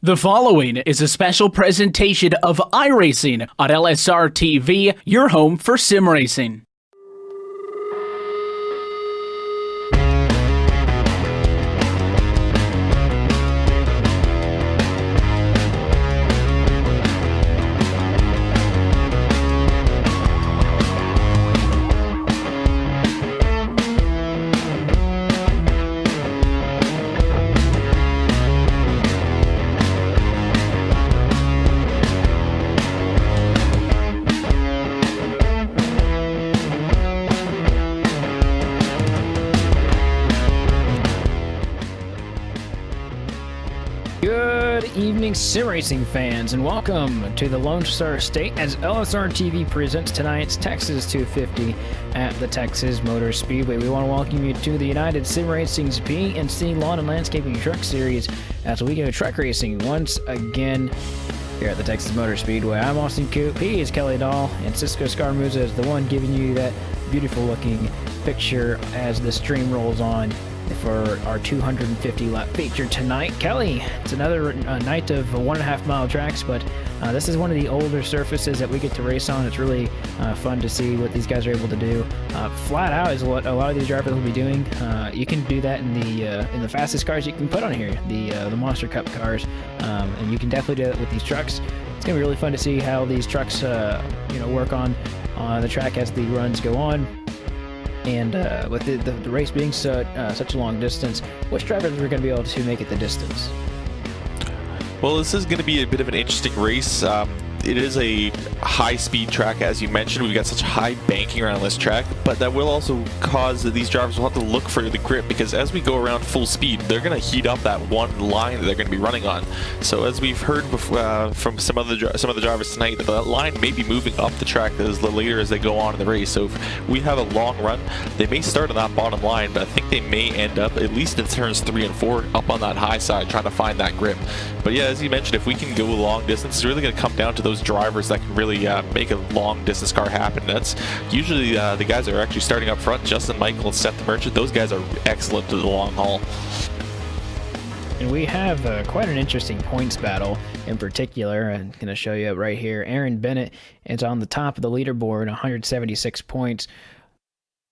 The following is a special presentation of iRacing on LSRTV, your home for sim racing. Good evening, sim racing fans, and welcome to the Lone Star State as LSRTV presents tonight's Texas 250 at the Texas Motor Speedway. We want to welcome you to the United Sim Racing's P&C Lawn and Landscaping Truck Series as we go truck racing once again here at the Texas Motor Speedway. I'm Austin Coop, he is Kelly Dahl, and Cisco Scarmuza is the one giving you that beautiful looking picture as the stream rolls on for our 250 lap feature tonight. Kelly, it's another night of 1.5 mile tracks, but this is one of the older surfaces that we get to race on. It's really fun to see what these guys are able to do. Flat out is what a lot of these drivers will be doing. You can do that in the fastest cars you can put on here, the Monster Cup cars, and you can definitely do that with these trucks. It's gonna be really fun to see how these trucks work on the track as the runs go on. And with the race being such a long distance, which drivers are going to be able to make it the distance? Well, this is going to be a bit of an interesting race. It is a high-speed track, as you mentioned. We've got such high banking around this track, but that will also cause that these drivers will have to look for the grip, because as we go around full speed, they're going to heat up that one line that they're going to be running on. So as we've heard before, from some of the drivers tonight, that line may be moving up the track as later as they go on in the race. So if we have a long run, they may start on that bottom line, but I think they may end up, at least in turns 3 and 4, up on that high side, trying to find that grip. But yeah, as you mentioned, if we can go a long distance, it's really going to come down to those drivers that can really make a long distance car happen. That's usually the guys that are actually starting up front. Justin Michael and Seth the Merchant, those guys are excellent to the long haul. And we have quite an interesting points battle in particular. I'm going to show you right here. Aaron Bennett is on the top of the leaderboard, 176 points.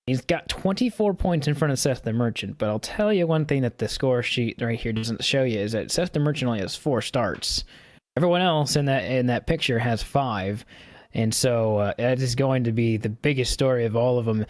He's got 24 points in front of Seth the Merchant, but I'll tell you one thing that the score sheet right here doesn't show you is that Seth the Merchant only has 4 starts. Everyone else in that picture has 5, and so that is going to be the biggest story of all of them.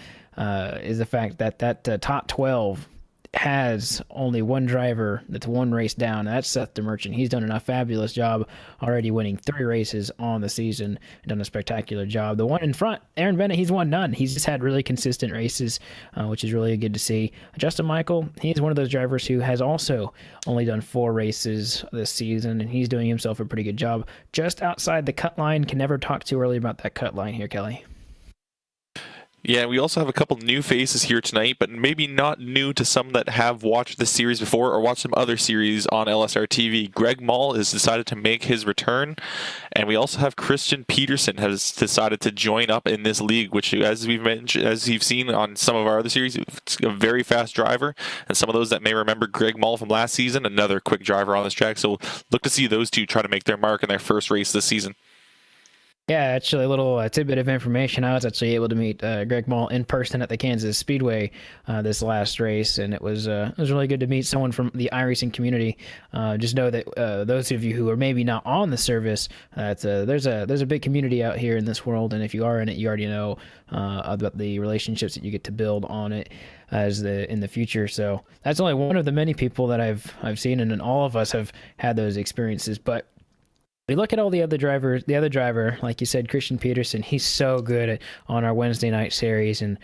Is the fact that top 12 has only one driver that's one race down, and that's Seth the Merchant. He's done a fabulous job already, winning 3 races on the season, done a spectacular job. The one in front, Aaron Bennett, he's won none. He's just had really consistent races, which is really good to see. Justin Michael, he's one of those drivers who has also only done 4 races this season, and he's doing himself a pretty good job. Just outside the cut line, can never talk too early about that cut line here, Kelly. Yeah, we also have a couple new faces here tonight, but maybe not new to some that have watched this series before or watched some other series on LSRTV. Greg Mall has decided to make his return, and we also have Christian Peterson has decided to join up in this league, which, as we've mentioned, as you've seen on some of our other series, it's a very fast driver, and some of those that may remember Greg Mall from last season, another quick driver on this track. So look to see those two try to make their mark in their first race this season. Yeah, actually, a little tidbit of information. I was actually able to meet Greg Mall in person at the Kansas Speedway this last race, and it was really good to meet someone from the iRacing community. Just know that those of you who are maybe not on the service, that there's a big community out here in this world, and if you are in it, you already know about the relationships that you get to build on it in the future. So that's only one of the many people that I've seen, and all of us have had those experiences. But we look at all the other drivers. The other driver, like you said, Christian Peterson, he's so good on our Wednesday night series, and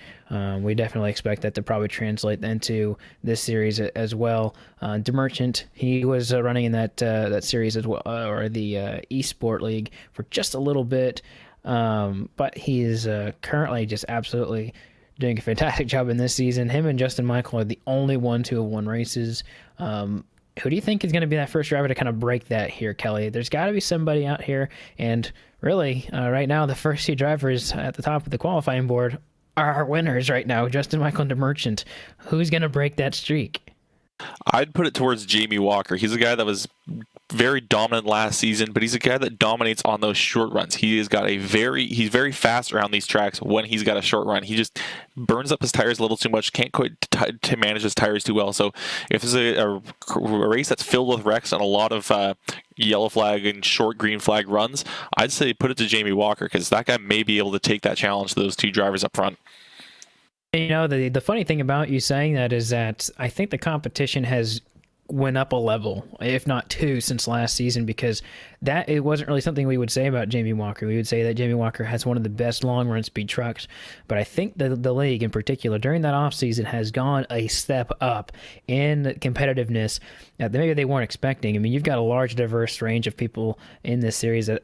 we definitely expect that to probably translate into this series as well. DeMerchant, he was running in that series as well, or the eSport League for just a little bit, but he is currently just absolutely doing a fantastic job in this season. Him and Justin Michael are the only ones who have won races. Who do you think is going to be that first driver to kind of break that here, Kelly? There's got to be somebody out here, and really, right now, the first 2 drivers at the top of the qualifying board are our winners right now, Justin Michael and DeMerchant. Who's going to break that streak? I'd put it towards Jamie Walker. He's a guy that was very dominant last season, but he's a guy that dominates on those short runs. He's very fast around these tracks when he's got a short run. He just burns up his tires a little too much, can't quite to manage his tires too well. So if there's a race that's filled with wrecks and a lot of yellow flag and short green flag runs, I'd say put it to Jamie Walker, because that guy may be able to take that challenge to those two drivers up front. You know, the funny thing about you saying that is that I think the competition has went up a level, if not two, since last season, because that it wasn't really something we would say about Jamie Walker. We would say that Jamie Walker has one of the best long run speed trucks, but I think that the league in particular during that offseason has gone a step up in competitiveness that maybe they weren't expecting. I mean, you've got a large diverse range of people in this series that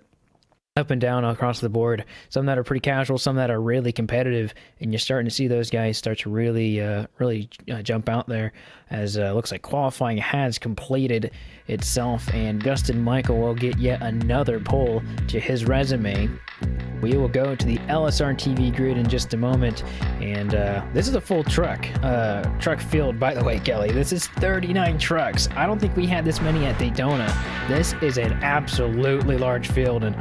up and down across the board, some that are pretty casual, some that are really competitive, and you're starting to see those guys start to really jump out there, as looks like qualifying has completed itself, and Justin Michael will get yet another pole to his resume. We will go to the LSRTV grid in just a moment, and this is a full truck field, by the way, Kelly. This is 39 trucks. I don't think we had this many at Daytona. This is an absolutely large field, and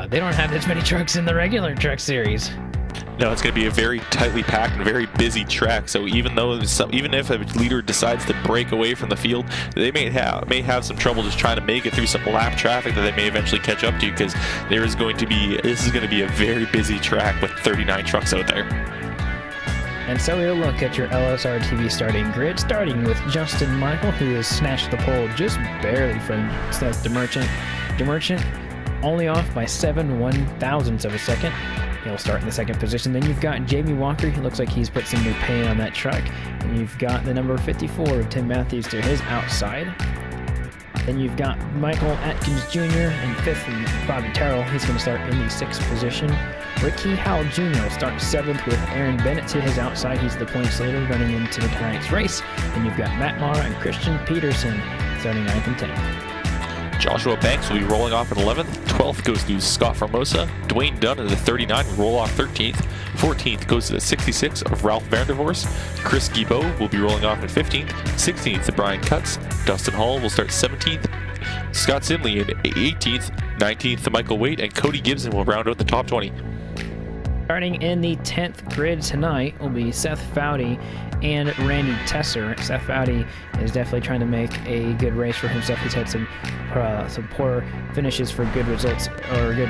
they don't have this many trucks in the regular truck series. No, it's going to be a very tightly packed and very busy track. So even if a leader decides to break away from the field, they may have some trouble just trying to make it through some lap traffic that they may eventually catch up to, because this is going to be a very busy track with 39 trucks out there. And so we'll look at your LSRTV starting grid, starting with Justin Michael, who has snatched the pole just barely from Seth DeMerchant. DeMerchant only off by 7 1/1000ths of a second. He'll start in the second position. Then you've got Jamie Walker. He looks like he's put some new paint on that truck. And you've got the number 54 of Tim Matthews to his outside. Then you've got Michael Atkins Jr. in fifth, and Bobby Terrell. He's going to start in the sixth position. Ricky Howell Jr. will start seventh with Aaron Bennett to his outside. He's the points leader running into tonight's race. Then you've got Matt Mara and Christian Peterson starting 9th and 10th. Joshua Banks will be rolling off in 11th. 12th goes to Scott Formosa. Dwayne Dunn in the 39 will roll off 13th. 14th goes to the 66 of Ralph Vanderhorst. Chris Guibault will be rolling off in 15th. 16th to Brian Cutts. Dustin Hall will start 17th. Scott Simley in 18th. 19th to Michael Waite, and Cody Gibson will round out the top 20. Starting in the 10th grid tonight will be Seth Foudy and Randy Tesser. Seth Foudy is definitely trying to make a good race for himself. He's had some poor finishes for good results or good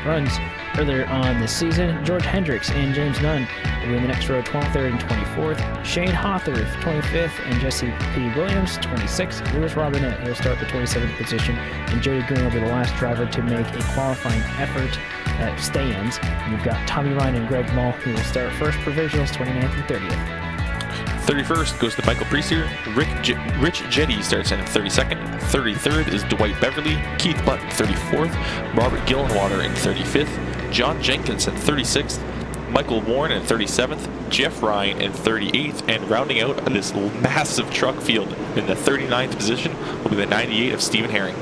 runs earlier on this season. George Hendricks and James Nunn will be in the next row, 23rd and 24th. Shane Hawthorne, 25th, and Jesse P. Williams, 26th. Lewis Robinette, he'll start the 27th position, and Jody Green will be the last driver to make a qualifying effort at stands. And you've got Tommy Ryan and Greg Mall, who will start first provisionals, 29th and 30th. 31st goes to Michael Priester. Rich Jetty starts in 32nd. 33rd is Dwight Beverly. Keith Button, 34th. Robert Gillenwater in 35th. John Jenkins in 36th. Michael Warren in 37th. Jeff Ryan in 38th. And rounding out this massive truck field in the 39th position will be the 98 of Stephen Herring.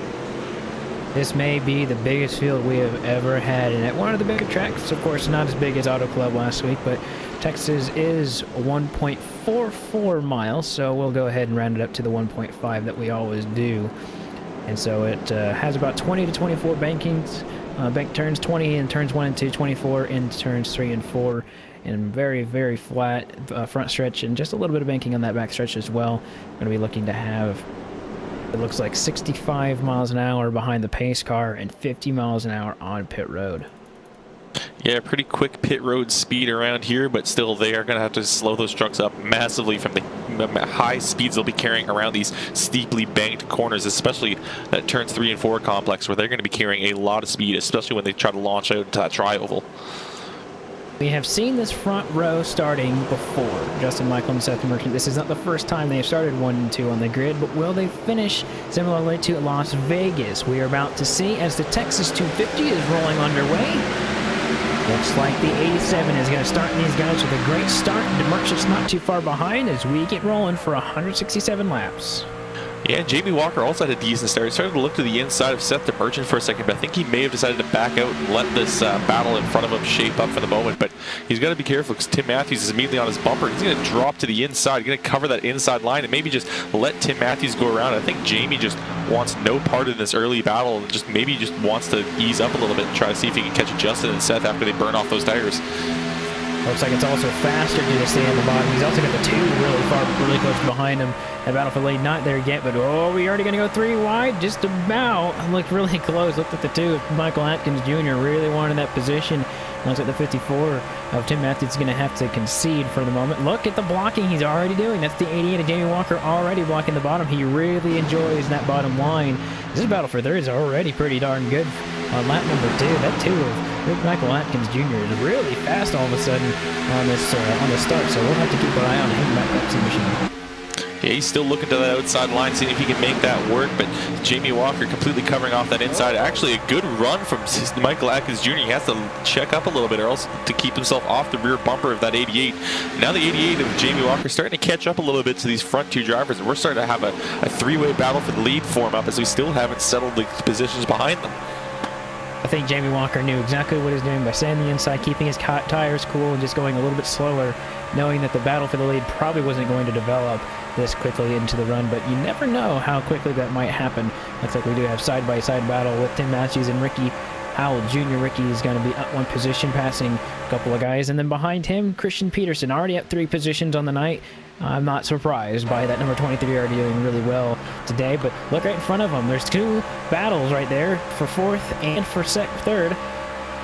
This may be the biggest field we have ever had, and at one of the bigger tracks, of course, not as big as Auto Club last week, but Texas is 1.44 miles, so we'll go ahead and round it up to the 1.5 that we always do. And so it has about 20 to 24 bank turns, 20 in turns 1 and 2, 24 in turns 3 and 4, and very, very flat front stretch, and just a little bit of banking on that back stretch as well. Going to be looking to have, it looks like 65 miles an hour behind the pace car and 50 miles an hour on pit road. Yeah, pretty quick pit road speed around here, but still they are going to have to slow those trucks up massively from the high speeds they'll be carrying around these steeply banked corners, especially that turns 3 and 4 complex, where they're going to be carrying a lot of speed, especially when they try to launch out into that tri-oval. We have seen this front row starting before. Justin Michael and Seth DeMerchant. This is not the first time they've started 1 and 2 on the grid, but will they finish similarly to Las Vegas? We are about to see as the Texas 250 is rolling underway. Looks like the 87 is going to start these guys with a great start. DeMerchant's not too far behind as we get rolling for 167 laps. Yeah, Jamie Walker also had a decent start. He started to look to the inside of Seth the Merchant for a second, but I think he may have decided to back out and let this battle in front of him shape up for the moment. But he's got to be careful because Tim Matthews is immediately on his bumper. He's going to drop to the inside. He's going to cover that inside line and maybe just let Tim Matthews go around. I think Jamie just wants no part in this early battle and just maybe just wants to ease up a little bit and try to see if he can catch Justin and Seth after they burn off those tires. Looks like it's also faster to just stay on the bottom. He's also got the 2 really close behind him. And Battle for the Lead not there yet, but oh, we already going to go 3 wide, just about. Looked really close. Looked at the 2. Michael Atkins Jr. really wanted that position. Looks like the 54 of Tim Matthews is going to have to concede for the moment. Look at the blocking he's already doing. That's the 88 of Jamie Walker already blocking the bottom. He really enjoys that bottom line. This Battle for Third is already pretty darn good. On lap number 2, that 2 of Michael Atkins Jr. is really fast all of a sudden on this start, so we'll have to keep an eye on him back up to the machine. Yeah, he's still looking to that outside line, seeing if he can make that work, but Jamie Walker completely covering off that inside. Actually, a good run from Michael Atkins Jr. He has to check up a little bit or else to keep himself off the rear bumper of that 88. Now the 88 of Jamie Walker starting to catch up a little bit to these front 2 drivers, and we're starting to have a 3-way battle for the lead form up as we still haven't settled the positions behind them. I think Jamie Walker knew exactly what he was doing by staying on the inside, keeping his tires cool, and just going a little bit slower, knowing that the battle for the lead probably wasn't going to develop this quickly into the run, but you never know how quickly that might happen. Looks like we do have side-by-side battle with Tim Matthews and Ricky Howell Jr. Ricky is going to be up 1 position, passing a couple of guys, and then behind him, Christian Peterson, already up 3 positions on the night. I'm not surprised by that number 23 already doing really well today, but look right in front of him. There's 2 battles right there for 4th and for 3rd.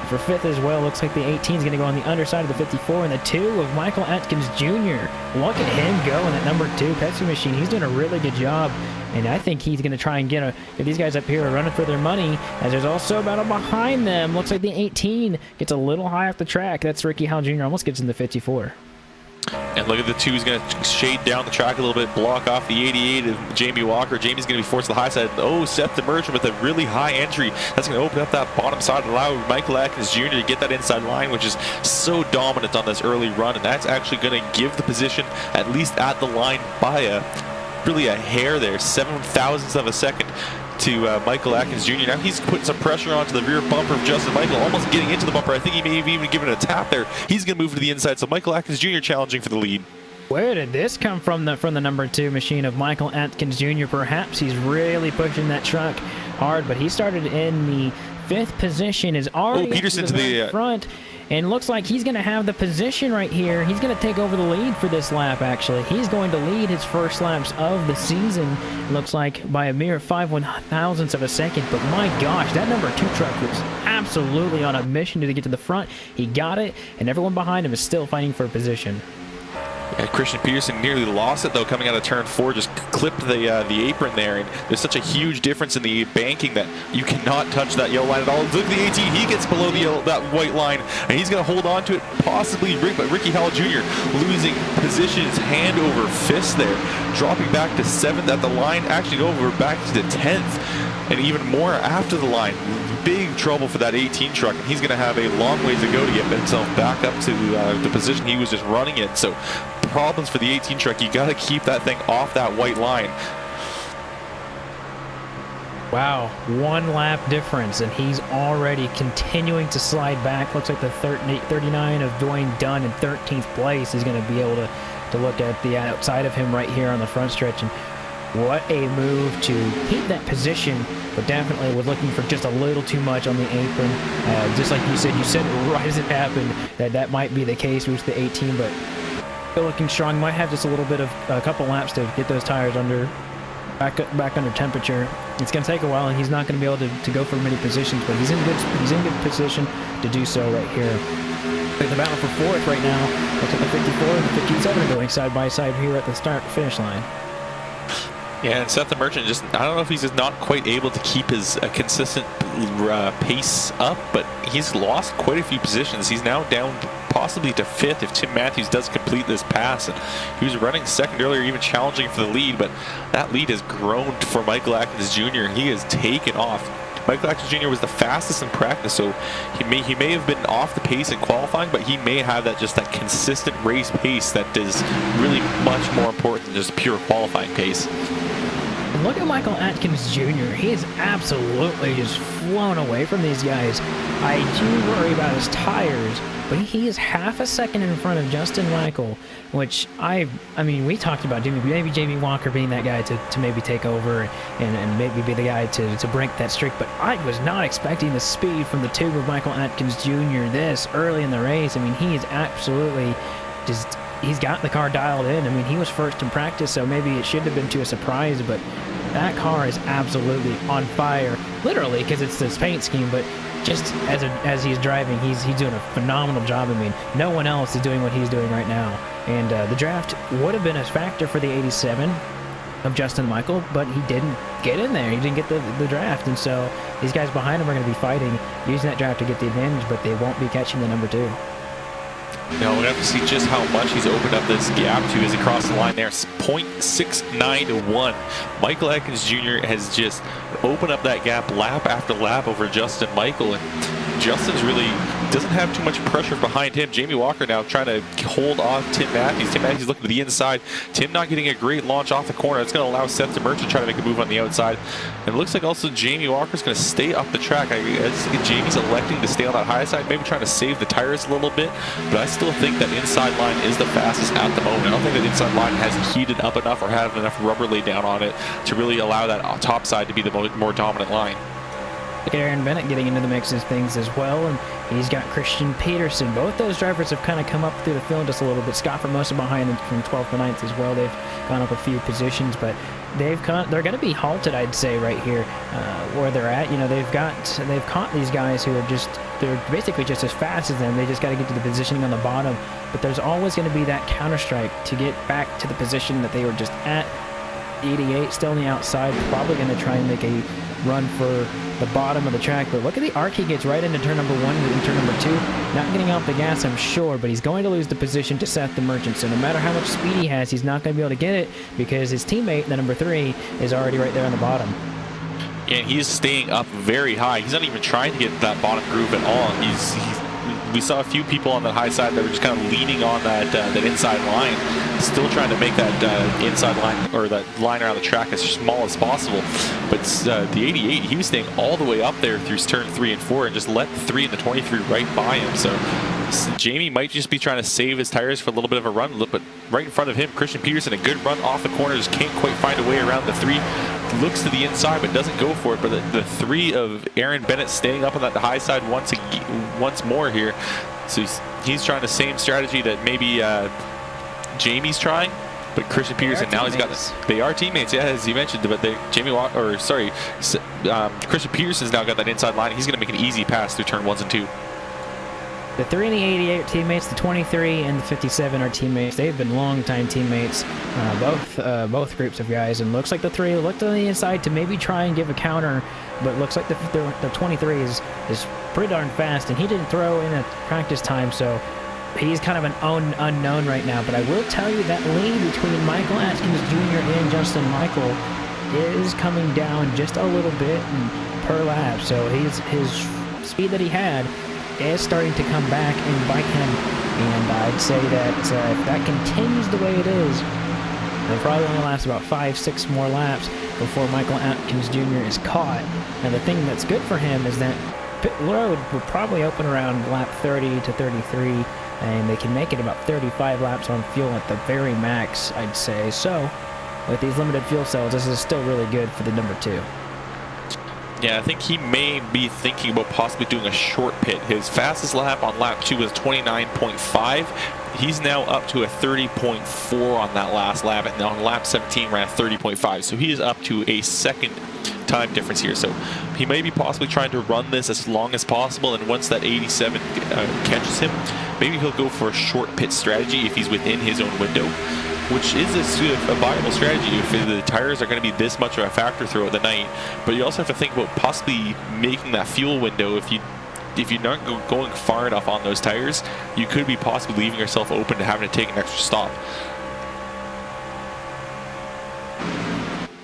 For 5th as well, looks like the 18 is going to go on the underside of the 54, and the 2 of Michael Atkins Jr. Look at him go in that number 2 Pepsi machine. He's doing a really good job, and I think he's going to try and get these guys up here are running for their money, as there's also a battle behind them. Looks like the 18 gets a little high off the track. That's Ricky Howell Jr. almost gets in the 54. And look at the 2. He's going to shade down the track a little bit, block off the 88 of Jamie Walker. Jamie's going to be forced to the high side. Oh, Seth the Merchant with a really high entry. That's going to open up that bottom side and allow Michael Atkins Jr. to get that inside line, which is so dominant on this early run. And that's actually going to give the position, at least at the line, by really a hair there, 7,000ths of a second to Michael Atkins Jr. Now he's putting some pressure onto the rear bumper of Justin Michael, almost getting into the bumper. I think he may have even given it a tap there. He's going to move to the inside, so Michael Atkins Jr. challenging for the lead. Where did this come from the number 2 machine of Michael Atkins Jr.? Perhaps he's really pushing that truck hard, but he started in the 5th position, is already Peterson to the front, and looks like he's going to have the position right here. He's going to take over the lead for this lap, actually. He's going to lead his first laps of the season, looks like, by a mere 5/1000ths of a second. But my gosh, that number 2 truck was absolutely on a mission to get to the front. He got it, and everyone behind him is still fighting for a position. Yeah, Christian Peterson nearly lost it, though, coming out of turn 4, just clipped the apron there, and there's such a huge difference in the banking that you cannot touch that yellow line at all. Look at the 18, he gets below that white line, and he's going to hold on to it, possibly, but Ricky Howell Jr. losing positions hand over fist there, dropping back to 7th at the line, actually over back to the 10th, and even more after the line. Big trouble for that 18 truck, and he's going to have a long ways to go to get himself back up to the position he was just running in. So problems for the 18 truck. You got to keep that thing off that white line. Wow, 1 lap difference, and he's already continuing to slide back. Looks like the 39 of Dwayne Dunn in 13th place is going to be able to look at the outside of him right here on the front stretch. And what a move to keep that position, but definitely was looking for just a little too much on the apron. Just like you said right as it happened that might be the case with the 18, but still looking strong. Might have just a little bit of a couple laps to get those tires back under temperature. It's going to take a while, and he's not going to be able to go for many positions, but he's in good position to do so right here. The battle for 4th right now. Look at the 54 and the 57 going side by side here at the finish line. Yeah, and Seth the Merchant I don't know if he's just not quite able to keep his consistent pace up, but he's lost quite a few positions. He's now down possibly to 5th if Tim Matthews does complete this pass. And he was running 2nd earlier, even challenging for the lead, but that lead has grown for Michael Atkins Jr. He has taken off. Michael Atkins Jr. was the fastest in practice, so he may have been off the pace in qualifying, but he may have that consistent race pace that is really much more important than just pure qualifying pace. And look at Michael Atkins Jr. He is absolutely just flown away from these guys. I do worry about his tires, but he is half a second in front of Justin Michael, which I mean, we talked about maybe Jamie Walker being that guy to maybe take over and maybe be the guy to break that streak, but I was not expecting the speed from the tube of Michael Atkins Jr. this early in the race. I mean, he is absolutely just... He's got the car dialed in. I mean, he was first in practice, so maybe it shouldn't have been too a surprise, but that car is absolutely on fire, literally, because it's this paint scheme, but just as he's driving, he's doing a phenomenal job. I mean, no one else is doing what he's doing right now, and the draft would have been a factor for the 87 of Justin Michael, but he didn't get in there. He didn't get the draft, and so these guys behind him are going to be fighting, using that draft to get the advantage, but they won't be catching the number 2. Now we're going to have to see just how much he's opened up this gap to as he crosses the line there. 0.691. Michael Atkins Jr. has just opened up that gap lap after lap over Justin Michael, and Justin's really doesn't have too much pressure behind him. Jamie Walker now trying to hold off Tim Matthews. Tim Matthews looking to the inside. Tim not getting a great launch off the corner. It's going to allow Seth DeMerch to try to make a move on the outside. And it looks like also Jamie Walker's going to stay up the track. I guess Jamie's electing to stay on that high side, maybe trying to save the tires a little bit. But I still think that inside line is the fastest at the moment. I don't think that inside line has heated up enough or had enough rubber laid down on it to really allow that top side to be the more dominant line. Aaron Bennett getting into the mix of things as well, and he's got Christian Peterson. Both those drivers have kind of come up through the field just a little bit. Scott Formosa behind them from 12th to 9th as well. They've gone up a few positions, but they're going to be halted, I'd say, right here where they're at. You know, they've caught these guys who are they're basically just as fast as them. They just got to get to the positioning on the bottom, but there's always going to be that counter strike to get back to the position that they were just at. 88 still on the outside, probably going to try and make a run for the bottom of the track, but look at the arc he gets right into turn number 1 and turn number 2. Not getting out the gas, I'm sure, but he's going to lose the position to Seth DeMerchant. So no matter how much speed he has, he's not going to be able to get it because his teammate, the number 3, is already right there on the bottom. And he's staying up very high. He's not even trying to get that bottom groove at all. We saw a few people on that high side that were just kind of leaning on that inside line, still trying to make that inside line or that line around the track as small as possible. But the 88, he was staying all the way up there through turn 3 and 4 and just let the 3 and the 23 right by him. So Jamie might just be trying to save his tires for a little bit of a run, but right in front of him, Christian Peterson, a good run off the corners, can't quite find a way around the 3. Looks to the inside but doesn't go for it, but the 3 of Aaron Bennett staying up on that high side once more here. So he's trying the same strategy that maybe Jamie's trying, but Christian Peterson now he's got this. They are teammates, yeah, as you mentioned, but Christian Peterson's now got that inside line. He's going to make an easy pass through turn 1s and 2. The 3 and the 88 are teammates. The 23 and the 57 are teammates. They've been longtime teammates, both groups of guys. And looks like the 3 looked on the inside to maybe try and give a counter, but looks like the 23 is pretty darn fast, and he didn't throw in a practice time, so he's kind of an unknown right now. But I will tell you that lead between Michael Atkins Jr. and Justin Michael is coming down just a little bit per lap. So his speed that he had is starting to come back and bite him, and I'd say that if that continues the way it is, it'll probably only last about 5-6 more laps before Michael Atkins Jr. is caught. And the thing that's good for him is that pit road will probably open around lap 30 to 33, and they can make it about 35 laps on fuel at the very max, I'd say. So with these limited fuel cells, this is still really good for the number 2. Yeah, I think he may be thinking about possibly doing a short pit. His fastest lap on lap 2 was 29.5. He's now up to a 30.4 on that last lap, and on lap 17 ran a 30.5. So he is up to a second time difference here. So he may be possibly trying to run this as long as possible, and once that 87 catches him, maybe he'll go for a short pit strategy if he's within his own window, which is a viable strategy if the tires are going to be this much of a factor throughout the night. But you also have to think about possibly making that fuel window. If you're not going far enough on those tires, you could be possibly leaving yourself open to having to take an extra stop.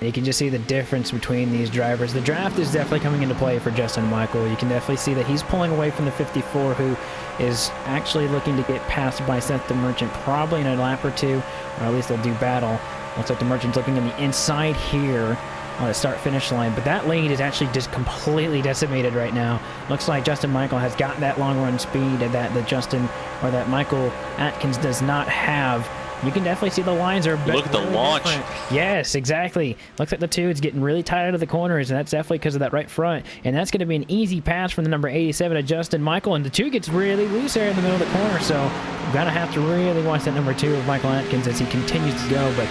You can just see the difference between these drivers. The draft is definitely coming into play for Justin Michael. You can definitely see that he's pulling away from the 54, who is actually looking to get passed by Seth DeMerchant probably in a lap or 2, or at least they'll do battle. Looks like DeMerchant's looking on the inside here. on the start-finish line. But that lead is actually just completely decimated right now. Looks like Justin Michael has got that long-run speed that Michael Atkins does not have. You can definitely see the lines are look at the launch. Different. Yes, exactly. Looks like the two is getting really tight out of the corners, and that's definitely because of that right front. And that's going to be an easy pass from the number 87 of Justin Michael, and the two gets really loose there in the middle of the corner. So you're going to have to really watch that number 2 of Michael Atkins as he continues to go. But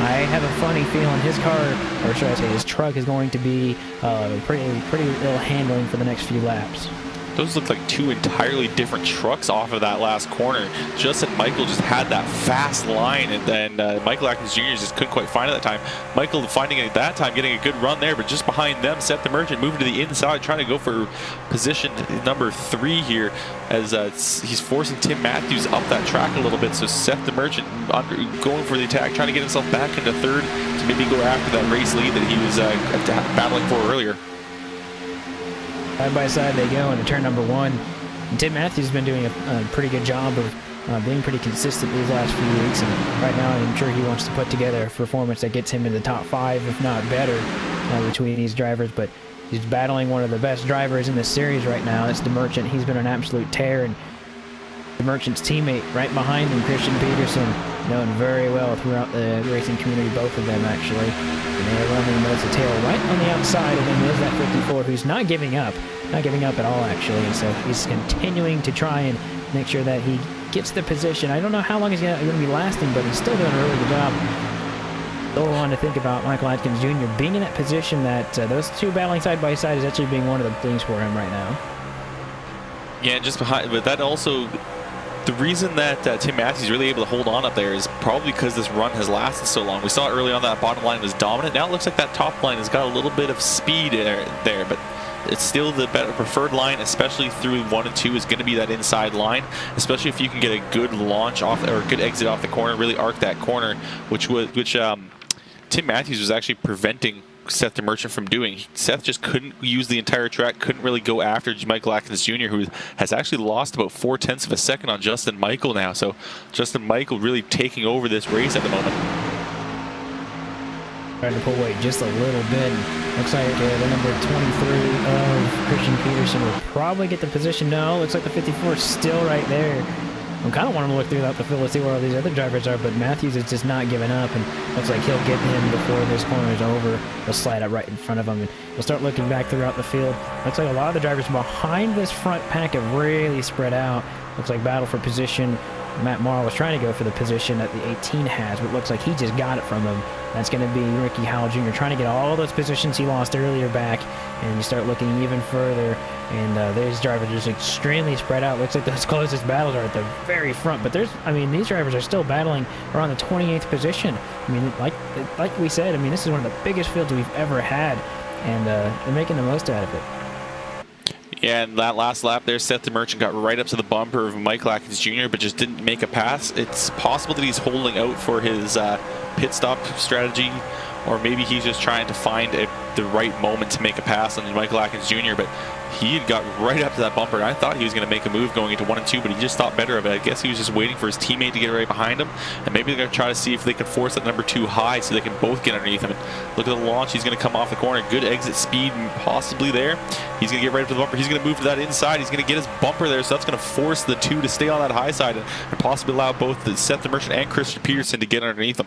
I have a funny feeling his car, or should I say his truck, is going to be pretty ill handling for the next few laps. Those look like two entirely different trucks off of that last corner. Justin Michael just had that fast line, and then Michael Atkins Jr. just couldn't quite find it at that time. Michael finding it at that time, getting a good run there, but just behind them, Seth the Merchant moving to the inside, trying to go for position number 3 here, as he's forcing Tim Matthews up that track a little bit. So Seth the Merchant going for the attack, trying to get himself back into 3rd to maybe go after that race lead that he was battling for earlier. Side by side they go into turn number 1. And Tim Matthews has been doing a pretty good job of being pretty consistent these last few weeks. And right now I'm sure he wants to put together a performance that gets him in the top 5, if not better, between these drivers. But he's battling one of the best drivers in this series right now. It's the Merchant. He's been an absolute tear. And the Merchant's teammate right behind him, Christian Peterson, known very well throughout the racing community, both of them actually. And they're running nose to tail right on the outside of him is that 54, who's not giving up at all actually. And so he's continuing to try and make sure that he gets the position. I don't know how long he's going to be lasting, but he's still doing a really good job. Go on to think about Michael Atkins Jr. being in that position that those two battling side by side is actually being one of the things for him right now. Yeah, just behind, but that also, the reason that Tim Matthews is really able to hold on up there is probably because this run has lasted so long. We saw it early on, that bottom line was dominant. Now it looks like that top line has got a little bit of speed there, but it's still the better preferred line, especially through 1 and 2, is going to be that inside line, especially if you can get a good launch off or a good exit off the corner, really arc that corner, which Tim Matthews was actually preventing Seth the Merchant from doing. Seth just couldn't use the entire track, couldn't really go after Michael Atkins Jr., who has actually lost about 0.4 of a second on Justin Michael now. So Justin Michael really taking over this race at the moment. Trying to pull weight just a little bit. Looks like the number 23 of Christian Peterson will probably get the position. No, looks like the 54 is still right there. I'm kind of wanting to look throughout the field to see where all these other drivers are, but Matthews is just not giving up, and looks like he'll get him before this corner is over. He'll slide up right in front of him, and we'll start looking back throughout the field. Looks like a lot of the drivers behind this front pack have really spread out. Looks like battle for position. Matt Morrow was trying to go for the position that the 18 has, but it looks like he just got it from him. That's going to be Ricky Howell Jr. trying to get all those positions he lost earlier back, and you start looking even further, and these drivers are just extremely spread out. Looks like those closest battles are at the very front, but these drivers are still battling around the 28th position. I mean, like we said, I mean, this is one of the biggest fields we've ever had, and they're making the most out of it. Yeah, and that last lap there, Seth the Merchant got right up to the bumper of Michael Atkins Jr., but just didn't make a pass. It's possible that he's holding out for his pit stop strategy, or maybe he's just trying to find the right moment to make a pass on Michael Atkins Jr., but he had got right up to that bumper. I thought he was going to make a move going into 1 and 2, but he just thought better of it. I guess he was just waiting for his teammate to get right behind him, and maybe they're going to try to see if they can force that number 2 high so they can both get underneath him. And look at the launch. He's going to come off the corner. Good exit speed possibly there. He's going to get right up to the bumper. He's going to move to that inside. He's going to get his bumper there, so that's going to force the 2 to stay on that high side and possibly allow both Seth the Merchant and Christian Peterson to get underneath him.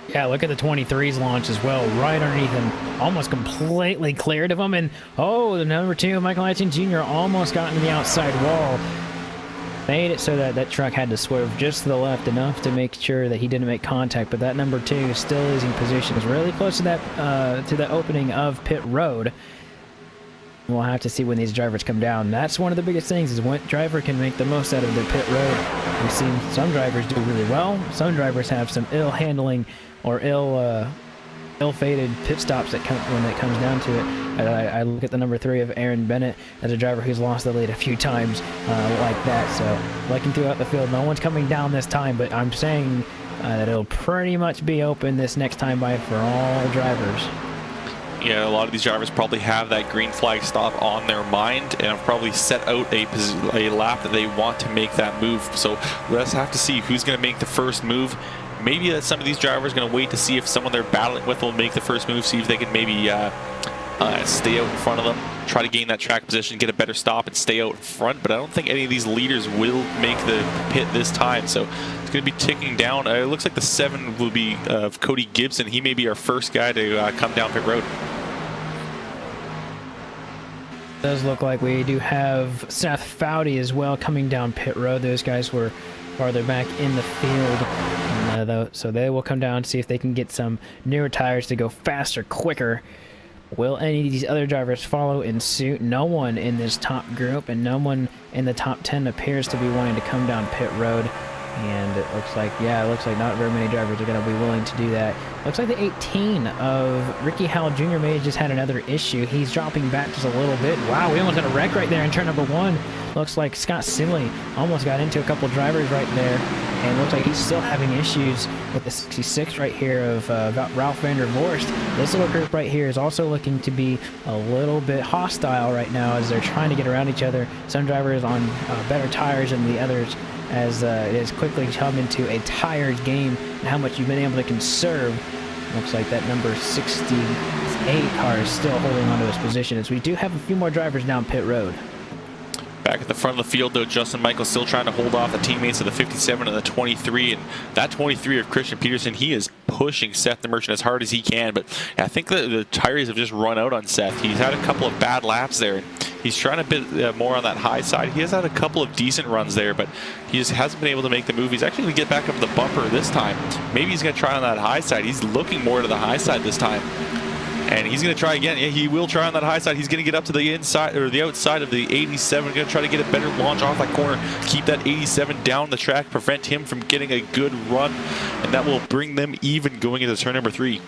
Yeah, look at the 23's launch as well, right underneath him, almost completely cleared of him, and the number 2, Michael Atkins Jr. almost got into the outside wall. Made it so that truck had to swerve just to the left enough to make sure that he didn't make contact, but that number 2 is still losing position. It's really close to that to the opening of pit road. We'll have to see when these drivers come down. That's one of the biggest things, is what driver can make the most out of their pit road. We've seen some drivers do really well. Some drivers have some ill handling or ill-fated pit stops that come when it comes down to it. I look at the number 3 of Aaron Bennett as a driver who's lost the lead a few times like that. So looking throughout the field, no one's coming down this time, but I'm saying that it'll pretty much be open this next time by for all drivers. Yeah, a lot of these drivers probably have that green flag stop on their mind and have probably set out a lap that they want to make that move. So let's have to see who's going to make the first move. maybe some of these drivers are going to wait to see if someone they're battling with will make the first move, see if they can maybe stay out in front of them, try to gain that track position, get a better stop, and stay out in front. But I don't think any of these leaders will make the pit this time, so it's going to be ticking down. It looks like the 7 will be Cody Gibson. He may be our first guy to come down pit road. Does look like we do have Seth Foudy as well coming down pit road. Those guys were farther back in the field, so they will come down, see if they can get some newer tires to go faster, quicker. Will any of these other drivers follow in suit? No one in this top group and no one in the top 10 appears to be wanting to come down pit road. And it looks like, yeah, it looks like not very many drivers are going to be willing to do that. Looks like the 18 of Ricky Howell Jr. may have just had another issue. He's dropping back just a little bit. Wow, we almost had a wreck right there in turn number 1. Looks like Scott Sinley almost got into a couple drivers right there. And looks like he's still having issues with the 66 right here of Ralph Vander Vorst. This little group right here is also looking to be a little bit hostile right now as they're trying to get around each other. Some drivers on better tires than the others, as it has quickly come into a tired game and how much you've been able to conserve. Looks like that number 68 car is still holding onto his position, as we do have a few more drivers down pit road. Back at the front of the field, though, Justin Michael still trying to hold off the teammates of the 57 and the 23. And that 23 of Christian Peterson, he is pushing Seth the Merchant as hard as he can. But I think the tires have just run out on Seth. He's had a couple of bad laps there. He's trying a bit more on that high side. He has had a couple of decent runs there, but he just hasn't been able to make the move. He's actually going to get back up the bumper this time. Maybe he's going to try on that high side. He's looking more to the high side this time. And he's going to try again. Yeah, he will try on that high side. He's going to get up to the inside or the outside of the 87. Going to try to get a better launch off that corner. Keep that 87 down the track. Prevent him from getting a good run. And that will bring them even going into turn number 3.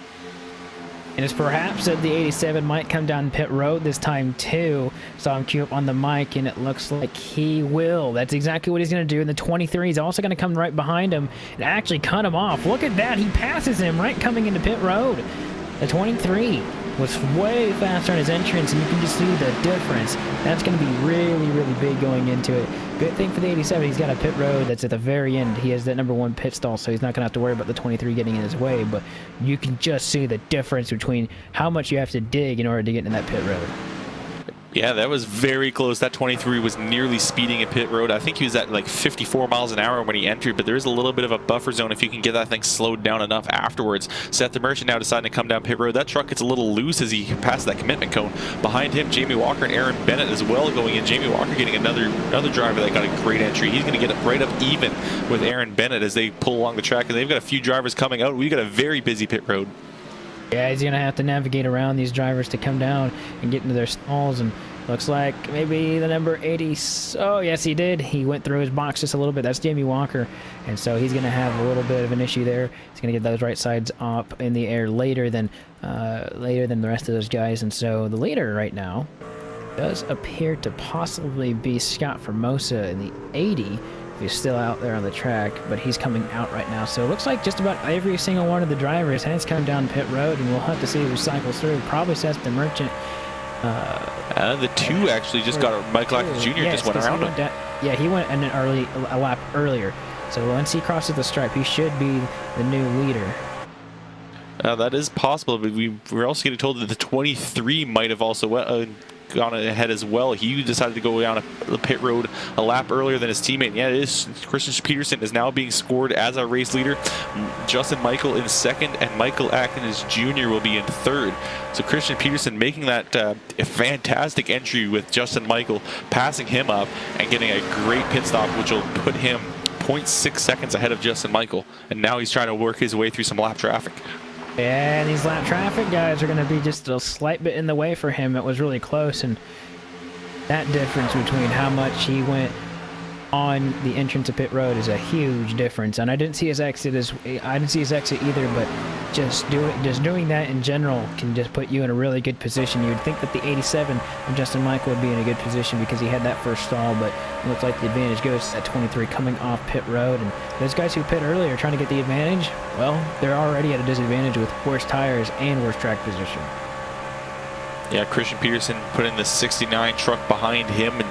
And it's perhaps that the 87 might come down pit road this time too. Saw him queue up on the mic, and it looks like he will. That's exactly what he's going to do. And the 23 is also going to come right behind him and actually cut him off. Look at that. He passes him right coming into pit road. The 23 was way faster on his entrance, and you can just see the difference. That's going to be really, really big going into it. Good thing for the 87, he's got a pit road that's at the very end. He has that number 1 pit stall, so he's not going to have to worry about the 23 getting in his way, but you can just see the difference between how much you have to dig in order to get in that pit road. Yeah, that was very close. That 23 was nearly speeding at pit road. I think he was at like 54 miles an hour when he entered, but there is a little bit of a buffer zone if you can get that thing slowed down enough afterwards. Seth the Merchant now deciding to come down pit road. That truck gets a little loose as he passes that commitment cone. Behind him, Jamie Walker and Aaron Bennett as well going in. Jamie Walker getting another driver that got a great entry. He's going to get it right up even with Aaron Bennett as they pull along the track, and they've got a few drivers coming out. We've got a very busy pit road. Yeah, he's going to have to navigate around these drivers to come down and get into their stalls, and looks like maybe the number 80. Oh, yes, he did. He went through his box just a little bit. That's Jamie Walker. And so he's going to have a little bit of an issue there. He's going to get those right sides up in the air later than the rest of those guys. And so the leader right now does appear to possibly be Scott Formosa in the 80. If he's still out there on the track, but he's coming out right now. So it looks like just about every single one of the drivers has come down pit road, and we'll have to see who cycles through. Probably Seth the Merchant. The 2 actually just got Michael Atkins Jr. just went around him. Yeah, he went a lap earlier. So once he crosses the stripe, he should be the new leader. That is possible, but we're also getting told that the 23 might have also gone ahead as well. He decided to go down the pit road a lap earlier than his teammate. Yeah, it is. Christian Peterson is now being scored as our race leader. Justin Michael in 2nd, and Michael Atkins Jr. will be in 3rd. So Christian Peterson making that fantastic entry with Justin Michael, passing him up and getting a great pit stop, which will put him 0.6 seconds ahead of Justin Michael. And now he's trying to work his way through some lap traffic. And these lap traffic guys are going to be just a slight bit in the way for him. It was really close, and that difference between how much he went on the entrance to pit road is a huge difference. And I didn't see his exit either, but just doing that in general can just put you in a really good position. You would think that the 87 of Justin Michael would be in a good position because he had that first stall, but it looks like the advantage goes to that 23 coming off pit road. And those guys who pit early are trying to get the advantage. Well, they're already at a disadvantage with worse tires and worse track position. Yeah, Christian Peterson putting the 69 truck behind him and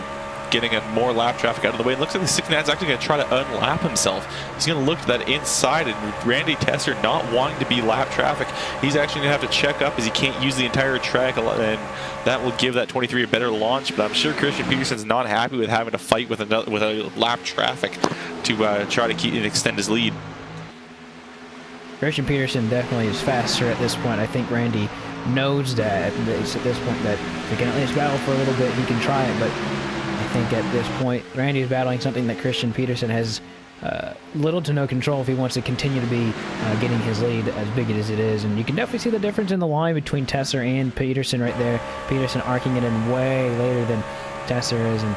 getting more lap traffic out of the way. It looks like the 69 is actually going to try to unlap himself. He's going to look to that inside, and Randy Tesser not wanting to be lap traffic. He's actually going to have to check up as he can't use the entire track, and that will give that 23 a better launch. But I'm sure Christian Peterson's not happy with having to fight with a lap traffic to try to keep and extend his lead. Christian Peterson definitely is faster at this point. I think Randy knows that at this point that if he can at least battle for a little bit, he can try it. But I think at this point, Randy is battling something that Christian Peterson has little to no control if he wants to continue to be getting his lead as big as it is. And you can definitely see the difference in the line between Tesser and Peterson right there. Peterson arcing it in way later than Tesser is, and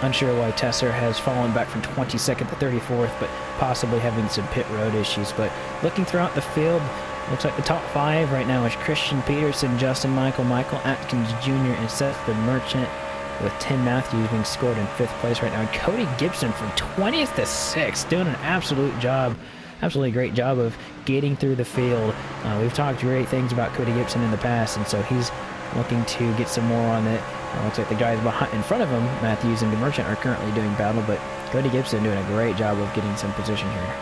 unsure why Tesser has fallen back from 22nd to 34th, but possibly having some pit road issues. But looking throughout the field, looks like the top 5 right now is Christian Peterson, Justin Michael, Michael Atkins Jr., and Seth the Merchant, with Tim Matthews being scored in 5th place right now. And Cody Gibson from 20th to 6th, doing an absolutely great job of getting through the field. We've talked great things about Cody Gibson in the past, and so he's looking to get some more on it. Looks like the guys in front of him, Matthews and the Merchant, are currently doing battle, but Cody Gibson doing a great job of getting some position here.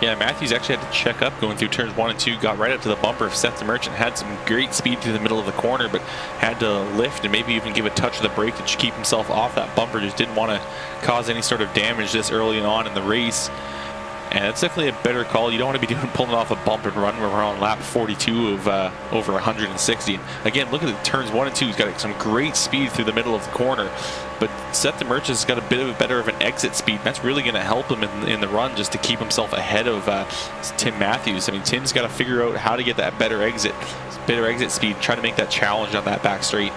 Yeah, Matthews actually had to check up going through turns 1 and 2, got right up to the bumper. Seth the Merchant had some great speed through the middle of the corner, but had to lift and maybe even give a touch of the brake to keep himself off that bumper. Just didn't want to cause any sort of damage this early on in the race. And it's definitely a better call. You don't want to be pulling off a bump and run. We're on lap 42 of over 160. Again, look at the turns 1 and 2. He's got some great speed through the middle of the corner. But Seth the Merchant's got a bit of better of an exit speed. That's really going to help him in the run, just to keep himself ahead of Tim Matthews. I mean, Tim's got to figure out how to get that better exit speed, try to make that challenge on that back straight.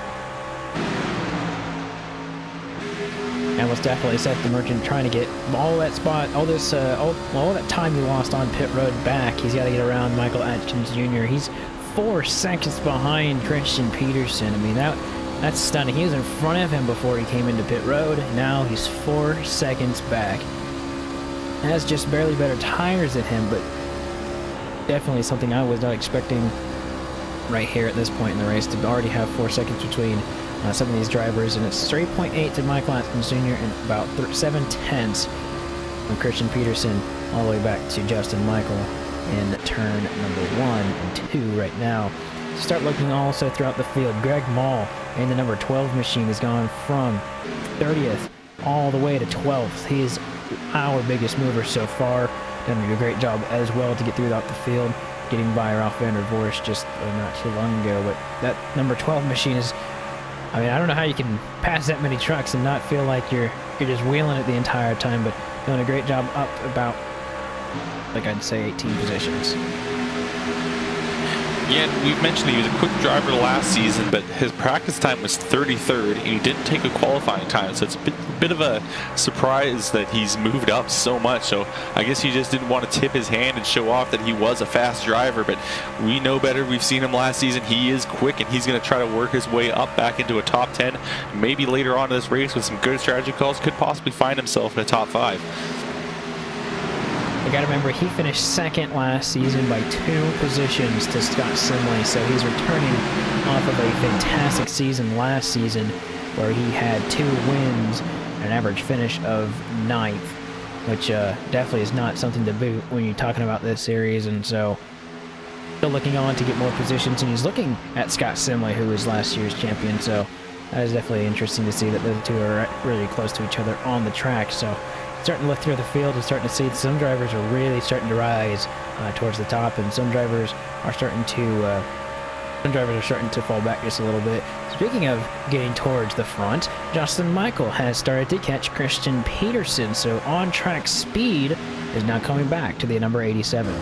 And was definitely Seth the Merchant trying to get all that spot, all that time he lost on pit road back. He's got to get around Michael Atkins Jr. He's 4 seconds behind Christian Peterson. I mean, that's stunning. He was in front of him before he came into pit road. Now he's 4 seconds back. Has just barely better tires than him, but definitely something I was not expecting right here at this point in the race, to already have 4 seconds between some of these drivers. And it's 3.8 to Michael Atkins Jr. and about 7/10 from Christian Peterson all the way back to Justin Michael in turn number 1 and 2 right now. Start looking also throughout the field. Greg Mall in the number 12 machine has gone from 30th all the way to 12th. He is our biggest mover so far. Done a great job as well to get throughout the field, getting by Ralph van der Vorst just not too long ago. But that number 12 machine is, I mean, I don't know how you can pass that many trucks and not feel like you're just wheeling it the entire time, but doing a great job up about, like I'd say, 18 positions. Yeah, we've mentioned he was a quick driver last season, but his practice time was 33rd, and he didn't take a qualifying time, so it's a bit of a surprise that he's moved up so much. So I guess he just didn't want to tip his hand and show off that he was a fast driver, but we know better. We've seen him last season. He is quick, and he's going to try to work his way up back into a top 10. Maybe later on in this race with some good strategy calls could possibly find himself in a top 5. You got to remember, he finished 2nd last season by 2 positions to Scott Simley, so he's returning off of a fantastic season last season where he had 2 wins and an average finish of 9th, which definitely is not something to boot when you're talking about this series. And so still looking on to get more positions, and he's looking at Scott Simley, who was last year's champion. So that is definitely interesting to see that the two are really close to each other on the track. So starting to look through the field and starting to see some drivers are really starting to rise towards the top, and some drivers are starting to fall back just a little bit. Speaking of getting towards the front, Justin Michael has started to catch Christian Peterson, so on-track speed is now coming back to the number 87.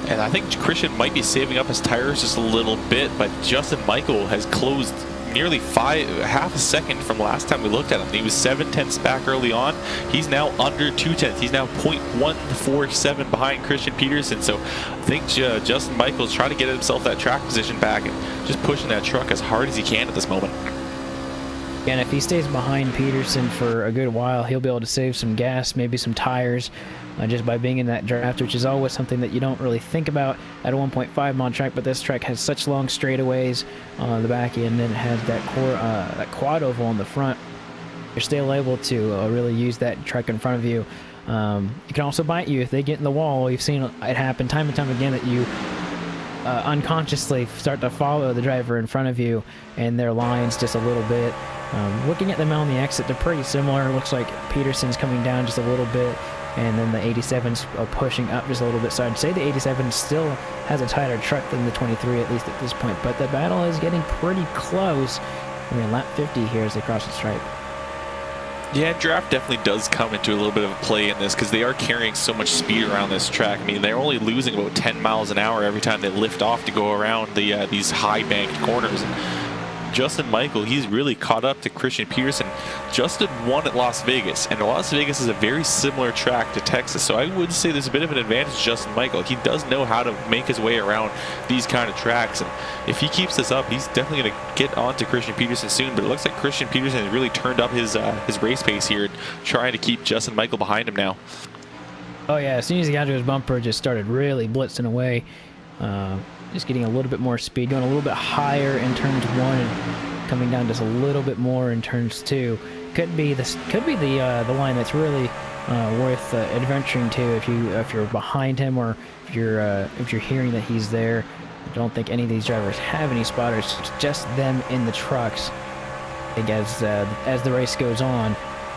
And I think Christian might be saving up his tires just a little bit, but Justin Michael has closed nearly half a second from last time we looked at him. He was 7/10 back early on. He's now under 2/10. He's now 0.147 behind Christian Peterson. So I think Justin Michael's trying to get himself that track position back and just pushing that truck as hard as he can at this moment. And if he stays behind Peterson for a good while, he'll be able to save some gas, maybe some tires, just by being in that draft, which is always something that you don't really think about at a 1.5 mile track. But this track has such long straightaways on the back end, and it has that quad oval on the front. You're still able to really use that truck in front of you. It can also bite you if they get in the wall. We've seen it happen time and time again that you unconsciously start to follow the driver in front of you and their lines just a little bit. Looking at them on the exit, they're pretty similar. Looks like Peterson's coming down just a little bit, and then the 87's pushing up just a little bit. So I'd say the 87 still has a tighter truck than the 23, at least at this point. But the battle is getting pretty close. I mean, lap 50 here as they cross the stripe. Yeah, draft definitely does come into a little bit of a play in this because they are carrying so much speed around this track. I mean, they're only losing about 10 miles an hour every time they lift off to go around these high banked corners. And Justin Michael, he's really caught up to Christian Peterson. Justin won at Las Vegas, and Las Vegas is a very similar track to Texas, so I would say there's a bit of an advantage to Justin Michael. He does know how to make his way around these kind of tracks, and if he keeps this up, he's definitely going to get on to Christian Peterson soon. But it looks like Christian Peterson has really turned up his race pace here, trying to keep Justin Michael behind him now. Oh yeah, as soon as he got to his bumper, just started really blitzing away. Just getting a little bit more speed, going a little bit higher in turns 1 and coming down just a little bit more in turns 2. Could be the line that's really worth adventuring to if you're behind him, or if you're hearing that he's there. I don't think any of these drivers have any spotters. It's just them in the trucks. I think as the race goes on,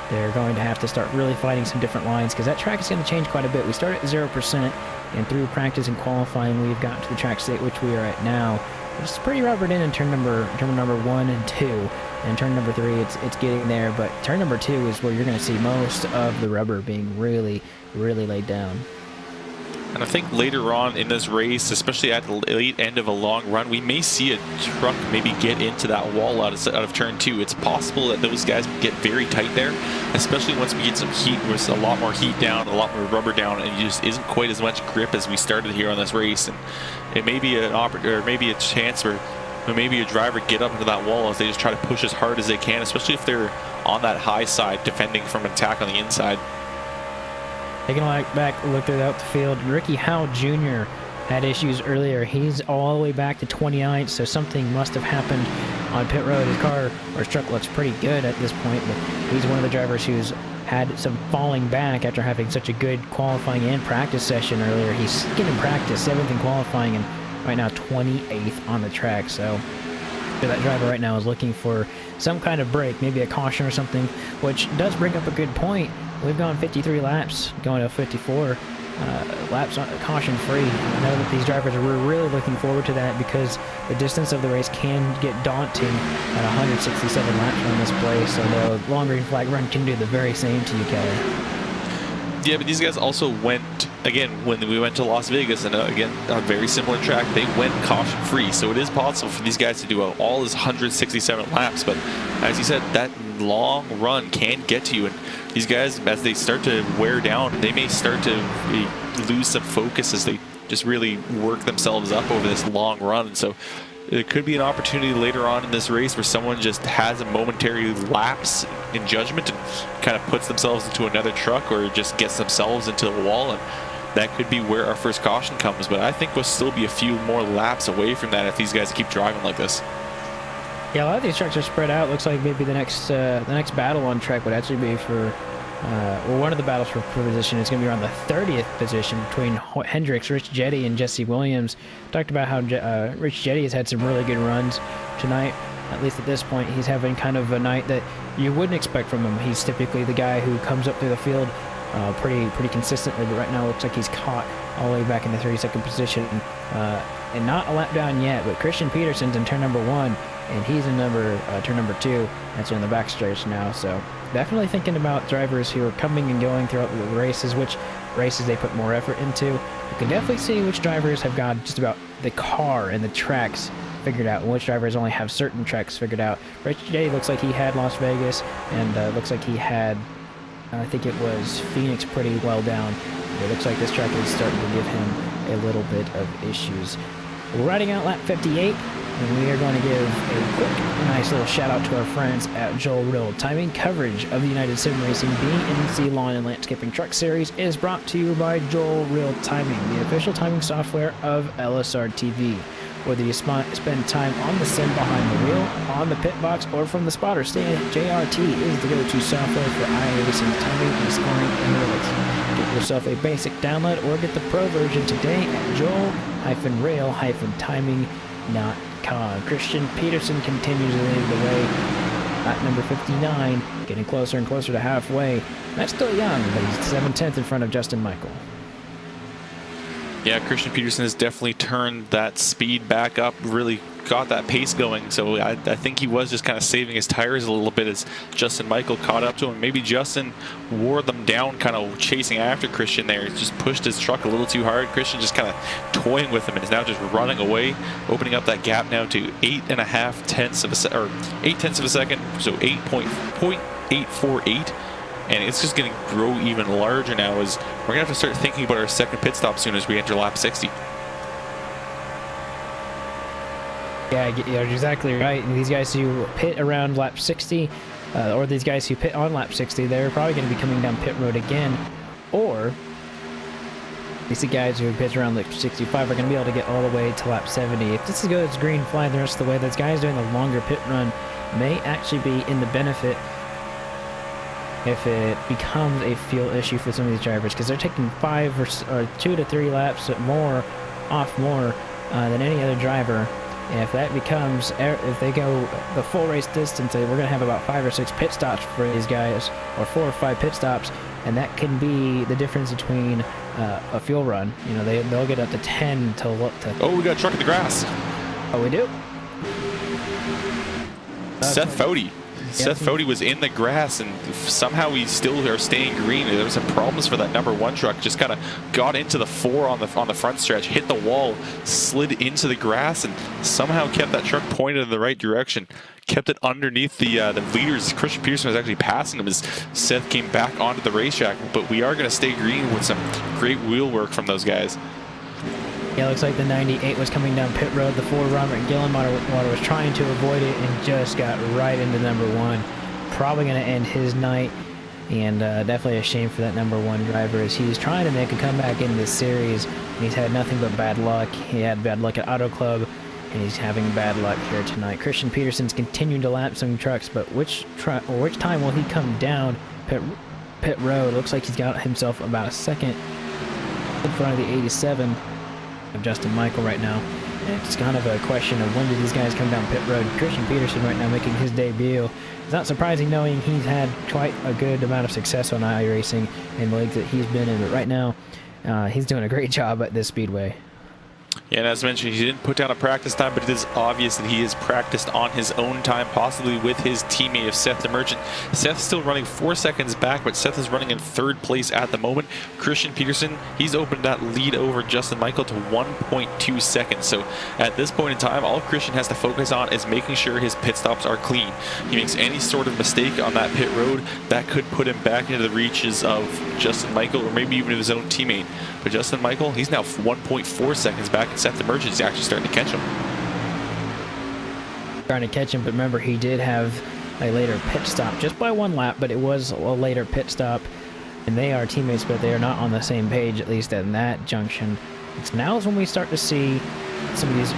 they're going to have to start really fighting some different lines, because that track is going to change quite a bit. We start at 0%, and through practice and qualifying, we've gotten to the track state which we are at now. It's pretty rubbered in turn number 1 and 2, and turn number 3 it's getting there, but turn number 2 is where you're going to see most of the rubber being really laid down. And I think later on in this race, especially at the late end of a long run, we may see a truck maybe get into that wall out of turn 2. It's possible that those guys get very tight there, especially once we get some heat. There's a lot more heat down, a lot more rubber down, and it just isn't quite as much grip as we started here on this race. And it may be an opportunity, or maybe a chance where maybe a driver get up into that wall as they just try to push as hard as they can, especially if they're on that high side defending from an attack on the inside. Taking a look throughout the field, Ricky Howe Jr. had issues earlier. He's all the way back to 29th, so something must have happened on pit road. His car or his truck looks pretty good at this point, but he's one of the drivers who's had some falling back after having such a good qualifying and practice session earlier. He's getting practice, 7th in qualifying, and right now 28th on the track. So that driver right now is looking for some kind of break, maybe a caution or something, which does bring up a good point. We've gone 53 laps, going to 54 laps caution-free. I know that these drivers are really looking forward to that, because the distance of the race can get daunting at 167 laps on this place, so the long green flag run can do the very same to you, Kelly. Yeah, but these guys also went, again, when we went to Las Vegas, and again, a very similar track, they went caution-free. So it is possible for these guys to do all his 167 laps. But as you said, that long run can get to you. And these guys, as they start to wear down, they may start to lose some focus as they just really work themselves up over this long run. And so it could be an opportunity later on in this race where someone just has a momentary lapse in judgment and kind of puts themselves into another truck, or just gets themselves into the wall, and that could be where our first caution comes. But I think we'll still be a few more laps away from that if these guys keep driving like this. Yeah, a lot of these trucks are spread out. Looks like maybe the next battle on track would actually be for well, one of the battles for position is going to be around the 30th position between Hendricks, Rich Jetty, and Jesse Williams. Talked about how Rich Jetty has had some really good runs tonight. At least at this point, he's having kind of a night that you wouldn't expect from him. He's typically the guy who comes up through the field pretty consistently, but right now it looks like he's caught all the way back in the 32nd position, and not a lap down yet. But Christian Peterson's in turn number 1, and he's in turn number 2. That's in the backstretch now. So definitely thinking about drivers who are coming and going throughout the races, which races they put more effort into. You can definitely see which drivers have got just about the car and the tracks figured out, and which drivers only have certain tracks figured out. Rich J looks like he had Las Vegas, and looks like he had, I think it was Phoenix, pretty well down. It looks like this track is starting to give him a little bit of issues. We're riding out lap 58, and we are going to give a quick, nice little shout out to our friends at Joel Real Timing. Coverage of the United Sim Racing BNC Lawn and Landscaping Truck Series is brought to you by Joel Real Timing, the official timing software of LSRTV. Whether you spend time on the sim behind the wheel, on the pit box, or from the spotter stand, JRT is the go-to software for iRacing timing and scoring analytics. Get yourself a basic download or get the pro version today at joel-rail-timing.com. Christian Peterson continues to lead the way at number 59, getting closer and closer to halfway. That's still young, but he's 7/10 in front of Justin Michael. Yeah, Christian Peterson has definitely turned that speed back up, really got that pace going. So I think he was just kind of saving his tires a little bit as Justin Michael caught up to him. Maybe Justin wore them down, kind of chasing after Christian there. He just pushed his truck a little too hard. Christian just kind of toying with him and is now just running away, opening up that gap now to 8.5 tenths of a or 8 tenths of a second, so 8.848. And it's just going to grow even larger now as we're going to have to start thinking about our second pit stop soon as we enter lap 60. Yeah, you're exactly right. And these guys who pit around lap 60, or these guys who pit on lap 60, they're probably going to be coming down pit road again. Or these guys who pit around lap 65 are going to be able to get all the way to lap 70. If this goes green flag the rest of the way, those guys doing the longer pit run may actually be in the benefit if it becomes a fuel issue for some of these drivers, because they're taking 5 or 2 to 3 laps more than any other driver. And if that becomes, if they go the full race distance, we're going to have about 5 or 6 pit stops for these guys, or 4 or 5 pit stops, and that can be the difference between a fuel run. You know, they'll get up to 10 to look to. Oh, we got a truck in the grass. Oh, we do. Seth Fody. Seth Fody was in the grass and somehow we still are staying green. There was some problems for that number 1 truck. Just kind of got into the 4 on the front stretch, hit the wall, slid into the grass, and somehow kept that truck pointed in the right direction. Kept it underneath the leaders. Christian Peterson was actually passing him as Seth came back onto the racetrack. But we are going to stay green with some great wheel work from those guys. Yeah, looks like the 98 was coming down pit road. The 4 Robert Gillenwater was trying to avoid it and just got right into number 1. Probably going to end his night, and definitely a shame for that number 1 driver as he's trying to make a comeback in this series. And he's had nothing but bad luck. He had bad luck at Auto Club, and he's having bad luck here tonight. Christian Peterson's continuing to lap some trucks, but which time will he come down pit road? Looks like he's got himself about a second in front of the 87. Of Justin Michael right now. And it's kind of a question of when do these guys come down pit road. Christian Peterson right now making his debut. It's not surprising knowing he's had quite a good amount of success on iRacing in the leagues that he's been in, but right now he's doing a great job at this speedway. Yeah, and as mentioned, he didn't put down a practice time, but it is obvious that he has practiced on his own time, possibly with his teammate of Seth Emergent. Seth's still running 4 seconds back, but Seth is running in 3rd place at the moment. Christian Peterson, he's opened that lead over Justin Michael to 1.2 seconds. So at this point in time, all Christian has to focus on is making sure his pit stops are clean. He makes any sort of mistake on that pit road, that could put him back into the reaches of Justin Michael or maybe even his own teammate. But Justin Michael, he's now 1.4 seconds back, and Seth Emergent is actually starting to catch him. Trying to catch him, but remember he did have a later pit stop, just by 1 lap, but it was a later pit stop, and they are teammates, but they are not on the same page, at least at that junction. It's now is when we start to see some of these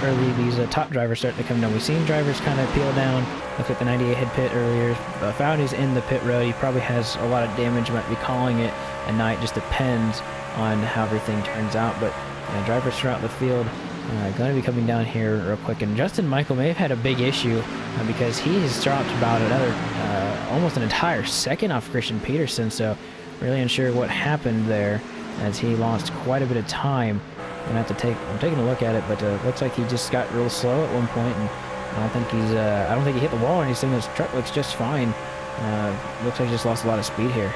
top drivers starting to come down. We've seen drivers kind of peel down. Look at the 98 head pit earlier. Fowdy's in the pit road. He probably has a lot of damage, might be calling it at night. Just depends on how everything turns out. But drivers throughout the field going to be coming down here real quick. And Justin Michael may have had a big issue because he has dropped about another, almost an entire second off Christian Peterson. So really unsure what happened there as he lost quite a bit of time. I'm taking a look at it, but looks like he just got real slow at one point, and I don't think he hit the wall or anything. His truck looks just fine. Looks like he just lost a lot of speed here.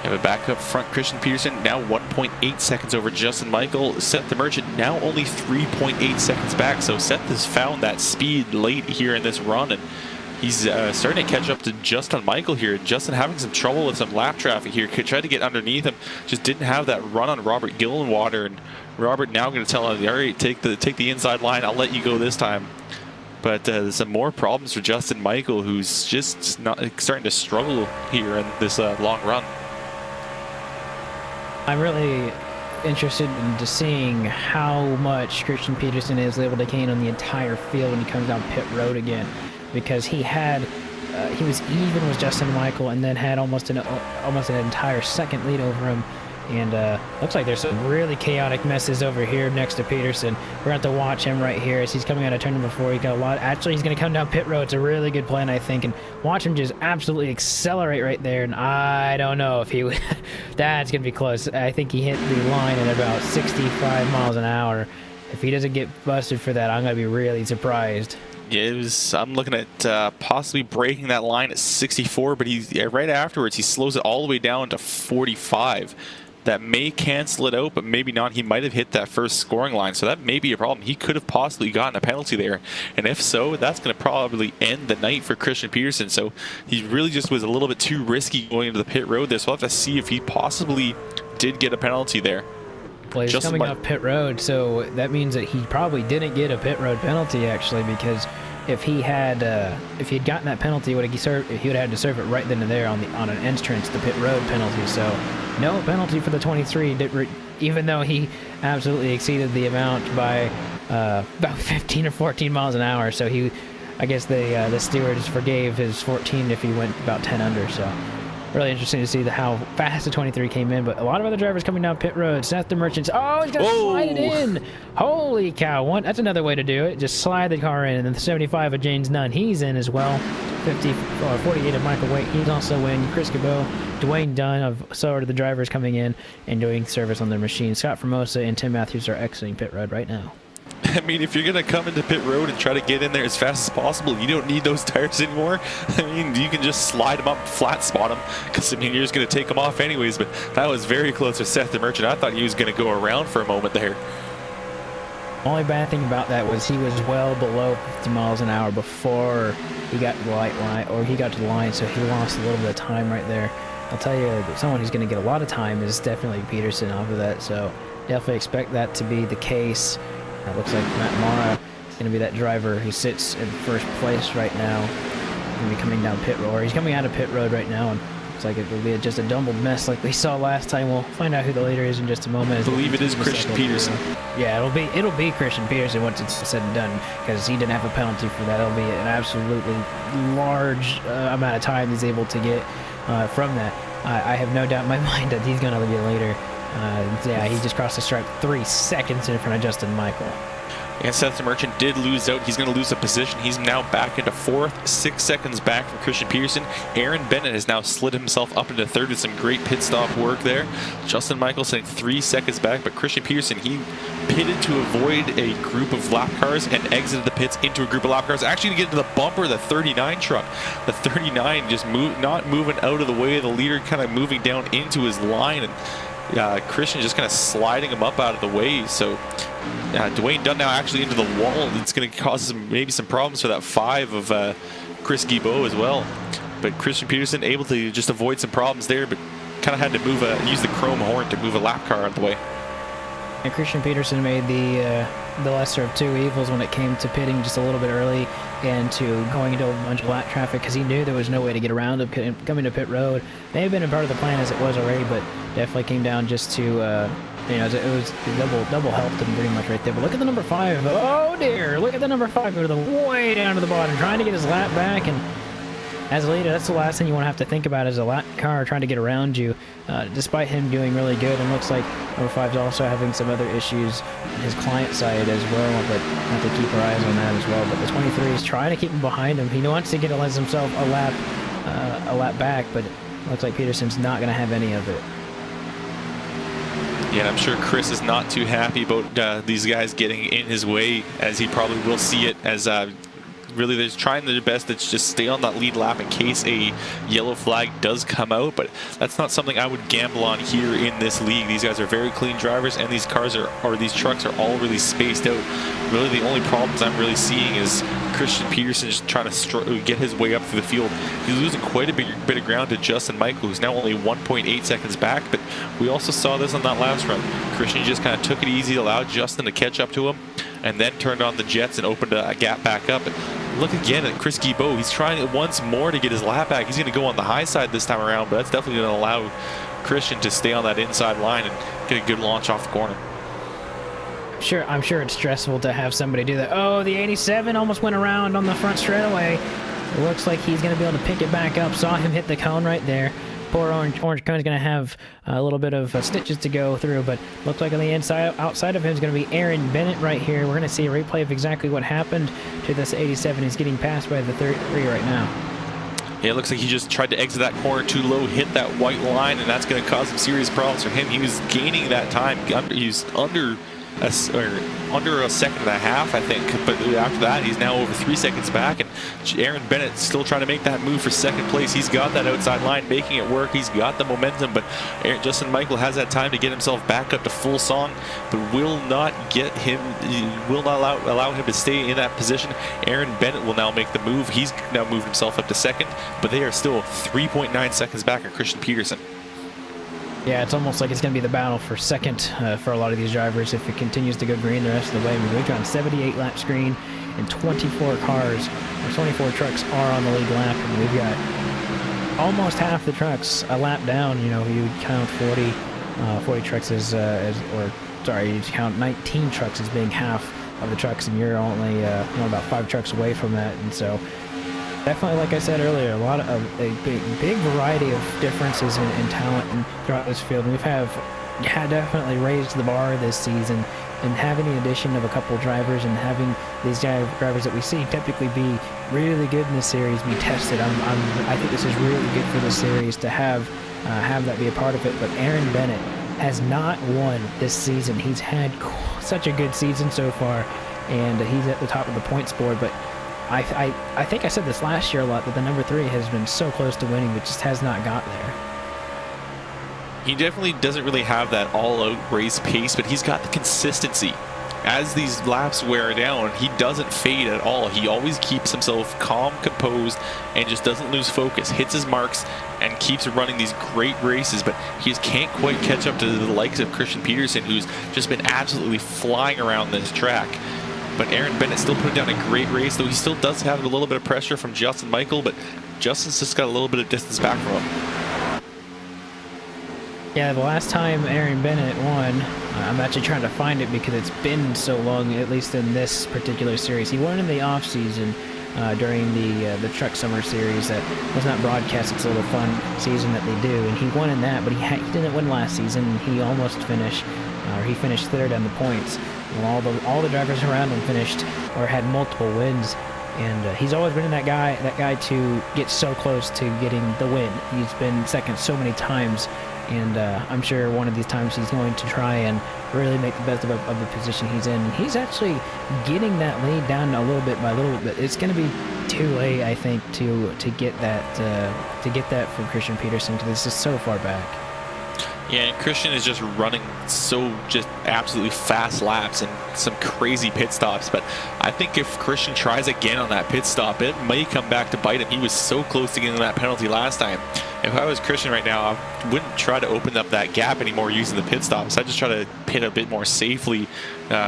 Have a back up front, Christian Peterson now 1.8 seconds over Justin Michael. Seth the Merchant now only 3.8 seconds back. So Seth has found that speed late here in this run, and he's starting to catch up to Justin Michael here. Justin having some trouble with some lap traffic here. Tried to get underneath him, just didn't have that run on Robert Gillenwater, and Robert now going to tell him, all right, take the inside line. I'll let you go this time. But there's some more problems for Justin Michael, who's just not starting to struggle here in this long run. interested in just seeing how much Christian Peterson is able to gain on the entire field when he comes down pit road again, because he was even with Justin Michael and then had almost an entire second lead over him. And looks like there's some really chaotic messes over here next to Peterson. We're going to have to watch him right here as he's coming out of turn number 4. He got a lot. Actually, he's going to come down pit road. It's a really good plan, I think. And watch him just absolutely accelerate right there. And I don't know if he would. That's going to be close. I think he hit the line at about 65 miles an hour. If he doesn't get busted for that, I'm going to be really surprised. Yeah, I'm looking at possibly breaking that line at 64, but right afterwards he slows it all the way down to 45. That may cancel it out, but maybe not. He might have hit that first scoring line, so that may be a problem. He could have possibly gotten a penalty there, and if so, that's going to probably end the night for Christian Peterson. So he really just was a little bit too risky going into the pit road there, so we'll have to see if he possibly did get a penalty there. Well, he's coming off pit road, so that means that he probably didn't get a pit road penalty, actually, because if he had gotten that penalty, he would have had to serve it right then and there on an entrance, the pit road penalty. So no penalty for the 23, even though he absolutely exceeded the amount by about 15 or 14 miles an hour. So I guess the stewards forgave his 14 if he went about 10 under. So really interesting to see how fast the 23 came in, but a lot of other drivers coming down pit road. Seth the Merchants, oh, he's gonna slide it in. Holy cow, that's another way to do it. Just slide the car in. And then the 75 of James Nunn, he's in as well. 48 of Michael Waite, he's also in. Chris Cabot, Dwayne Dunn of so are the drivers coming in and doing service on their machine. Scott Formosa and Tim Matthews are exiting pit road right now. I mean, if you're going to come into pit road and try to get in there as fast as possible, you don't need those tires anymore. I mean, you can just slide them up, flat spot them, because, I mean, you're just going to take them off anyways. But that was very close with Seth the Merchant. I thought he was going to go around for a moment there. Only bad thing about that was he was well below 50 miles an hour before he got to the line, or he got to the line, so he lost a little bit of time right there. I'll tell you, someone who's going to get a lot of time is definitely Peterson off of that, so definitely expect that to be the case. It looks like Matt Mara is going to be that driver who sits in first place right now. He's going to be coming down pit road, or he's coming out of pit road right now, and looks like it will be just a dumbled mess like we saw last time. We'll find out who the leader is in just a moment. I believe it is Christian Peterson. Yeah, it'll be Christian Peterson once it's said and done, because he didn't have a penalty for that. It'll be an absolutely large amount of time he's able to get from that. I have no doubt in my mind that he's going to be a leader. Yeah, he just crossed the stripe 3 seconds in front of Justin Michael. And Seth the Merchant did lose out. He's going to lose a position. He's now back into 4th, 6 seconds back from Christian Peterson. Aaron Bennett has now slid himself up into 3rd with some great pit stop work there. Justin Michael sitting 3 seconds back, but Christian Peterson, he pitted to avoid a group of lap cars and exited the pits into a group of lap cars, actually to get into the bumper of the 39 truck. The 39 just not moving out of the way of the leader, kind of moving down into his line, and Christian just kind of sliding him up out of the way. So Dwayne Dunn now actually into the wall. It's going to cause maybe some problems for that 5 of Chris Guibault as well. But Christian Peterson able to just avoid some problems there, but kind of had to use the chrome horn to move a lap car out of the way. And Christian Peterson made the lesser of two evils when it came to pitting just a little bit early and to going into a bunch of lap traffic, because he knew there was no way to get around him coming to pit road. May have been a part of the plan as it was already, but definitely came down just to it was double helped him pretty much right there. But look at the number 5. Oh dear, look at the number 5 go to the way down to the bottom, trying to get his lap back. And as a leader, that's the last thing you want to have to think about, is a lap car trying to get around you, despite him doing really good. And looks like number 5 is also having some other issues on his client side as well, but have to keep our eyes on that as well. But the 23 is trying to keep him behind him. He wants to get himself a lap back, but it looks like Peterson's not going to have any of it. Yeah, and I'm sure Chris is not too happy about these guys getting in his way, as he probably will see it as really they're trying their best to just stay on that lead lap in case a yellow flag does come out, but that's not something I would gamble on here in this league. These guys are very clean drivers, and these cars or these trucks are all really spaced out. Really the only problems I'm really seeing is Christian Peterson just trying to get his way up through the field. He's losing quite a bit of ground to Justin Michael, who's now only 1.8 seconds back, but we also saw this on that last run. Christian just kind of took it easy, allowed Justin to catch up to him, and then turned on the jets and opened a gap back up. Look again at Chris Guibault. He's trying it once more to get his lap back. He's going to go on the high side this time around, but that's definitely going to allow Christian to stay on that inside line. And get a good launch off the corner. I'm sure it's stressful to have somebody do that. Oh, the 87 almost went around on the front straightaway. It looks like he's going to be able to pick it back up. Saw him hit the cone right there. Poor orange cone is going to have a little bit of stitches to go through, but looks like on the outside of him is going to be Aaron Bennett right here. We're going to see a replay of exactly what happened to this 87. He's getting passed by the 33 right now. Yeah, it looks like he just tried to exit that corner too low, hit that white line, and that's going to cause some serious problems for him. He was gaining that time. He was under a second and a half, I think, but after that he's now over 3 seconds back, and Aaron Bennett still trying to make that move for second place. He's got that outside line making it work. He's got the momentum, but Justin Michael has that time to get himself back up to full song, but will not allow him to stay in that position. Aaron Bennett will now make the move. He's now moved himself up to second, but they are still 3.9 seconds back on Christian Peterson. Yeah, it's almost like it's going to be the battle for second for a lot of these drivers if it continues to go green the rest of the way. We've got 78 laps green and 24 cars, or 24 trucks are on the lead lap, and we've got almost half the trucks a lap down. You know, you count 40 trucks you count 19 trucks as being half of the trucks, and you're only about 5 trucks away from that, and so definitely, like I said earlier, a lot of a big variety of differences in talent throughout this field. We've definitely raised the bar this season, and having the addition of a couple drivers and having these drivers that we see typically be really good in this series be tested. I think this is really good for this series to have that be a part of it. But Aaron Bennett has not won this season. He's had such a good season so far, and he's at the top of the points board, but I think I said this last year a lot, that the number 3 has been so close to winning, but just has not got there. He definitely doesn't really have that all-out race pace, but he's got the consistency. As these laps wear down, he doesn't fade at all. He always keeps himself calm, composed, and just doesn't lose focus, hits his marks, and keeps running these great races, but he just can't quite catch up to the likes of Christian Peterson, who's just been absolutely flying around this track. But Aaron Bennett still put down a great race, though he still does have a little bit of pressure from Justin Michael, but Justin's just got a little bit of distance back from him. Yeah, the last time Aaron Bennett won, I'm actually trying to find it because it's been so long, at least in this particular series. He won in the off-season during the Truck Summer Series that was not broadcast. It's a little fun season that they do, and he won in that, but he didn't win last season. He almost finished, he finished third on the points. All the drivers around him finished or had multiple wins, and he's always been that guy to get so close to getting the win. He's been second so many times, and I'm sure one of these times he's going to try and really make the best of the position he's in. He's actually getting that lead down a little bit by little bit. It's going to be too late, I think, to get that from Christian Peterson, because this is so far back. Yeah, and Christian is just running just absolutely fast laps and some crazy pit stops. But I think if Christian tries again on that pit stop, it may come back to bite him. He was so close to getting that penalty last time. If I was Christian right now, I wouldn't try to open up that gap anymore using the pit stops. I'd just try to pit a bit more safely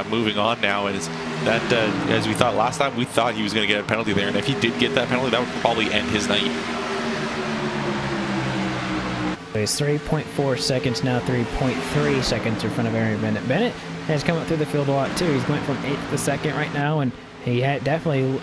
moving on now. And as we thought last time, we thought he was going to get a penalty there. And if he did get that penalty, that would probably end his night. He's 3.4 seconds now, 3.3 seconds in front of Aaron Bennett. Bennett has come up through the field a lot too. He's went from 8th to 2nd right now, and he had definitely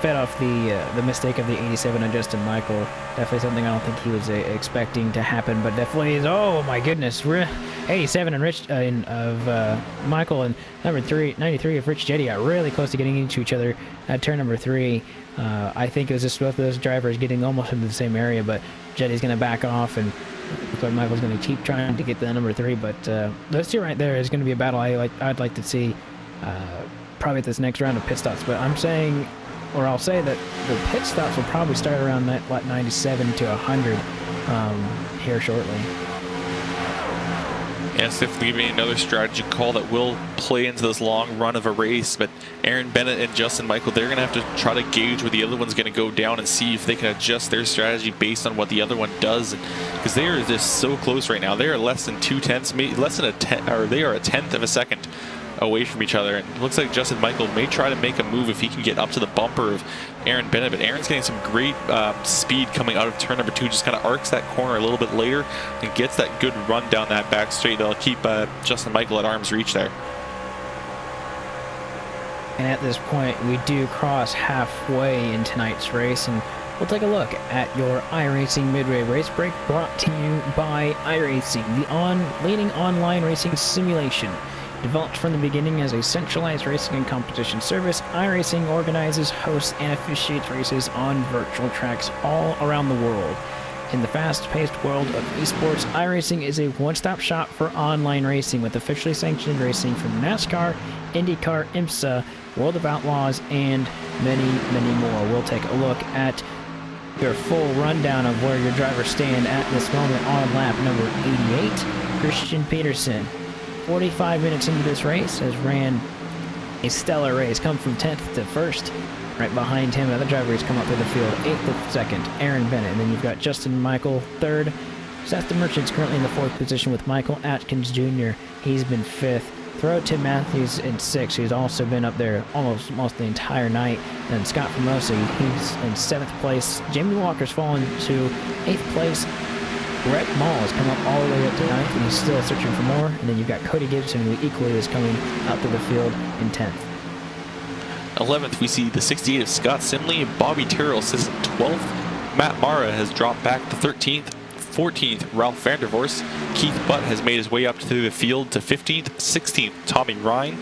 fed off the mistake of the 87 on Justin Michael. Definitely something I don't think he was expecting to happen, but definitely is. Oh my goodness, 87 and of Michael and number 93 of Rich Jetty got really close to getting into each other at turn number 3. I think it was just both of those drivers getting almost into the same area, but Jetty's going to back off, and looks like Michael's going to keep trying to get the number 3. But those two right there is going to be a battle I'd like to see probably at this next round of pit stops. But I'll say that the pit stops will probably start around that 97 to 100 here shortly. Yes, if we be another strategy call that will play into this long run of a race, but Aaron Bennett and Justin Michael, they're going to have to try to gauge where the other one's going to go down and see if they can adjust their strategy based on what the other one does, because they are just so close right now. They are less than 0.2, less than a tenth, or they are a tenth of a second away from each other. And it looks like Justin Michael may try to make a move if he can get up to the bumper of Aaron Bennett. But Aaron's getting some great speed coming out of turn number 2. Just kind of arcs that corner a little bit later and gets that good run down that back straight. That'll keep Justin Michael at arm's reach there. And at this point, we do cross halfway in tonight's race, and we'll take a look at your iRacing Midway Race Break, brought to you by iRacing, the leading online racing simulation. Developed from the beginning as a centralized racing and competition service, iRacing organizes, hosts, and officiates races on virtual tracks all around the world. In the fast-paced world of esports, iRacing is a one-stop shop for online racing with officially sanctioned racing from NASCAR, IndyCar, IMSA, World of Outlaws, and many, many more. We'll take a look at your full rundown of where your drivers stand at this moment on lap number 88. Christian Peterson, 45 minutes into this race, has ran a stellar race, come from 10th to 1st. Right behind him, other drivers come up through the field, 8th to 2nd, Aaron Bennett. And then you've got Justin Michael, 3rd. Seth DeMerchant's currently in the 4th position with Michael Atkins Jr. He's been 5th. Throw Tim Matthews in 6th, who's also been up there almost the entire night. And Scott Formosi, he's in 7th place. Jamie Walker's fallen to 8th place. Greg Mall has come up all the way up to 9th, and he's still searching for more. And then you've got Cody Gibson, who equally is coming out to the field in 10th. 11th, we see the 68 of Scott Simley, and Bobby Tyrrell sits in 12th. Matt Mara has dropped back to 13th. 14th, Ralph Vandervorst. Keith Butt has made his way up through the field to 15th. 16th, Tommy Ryan.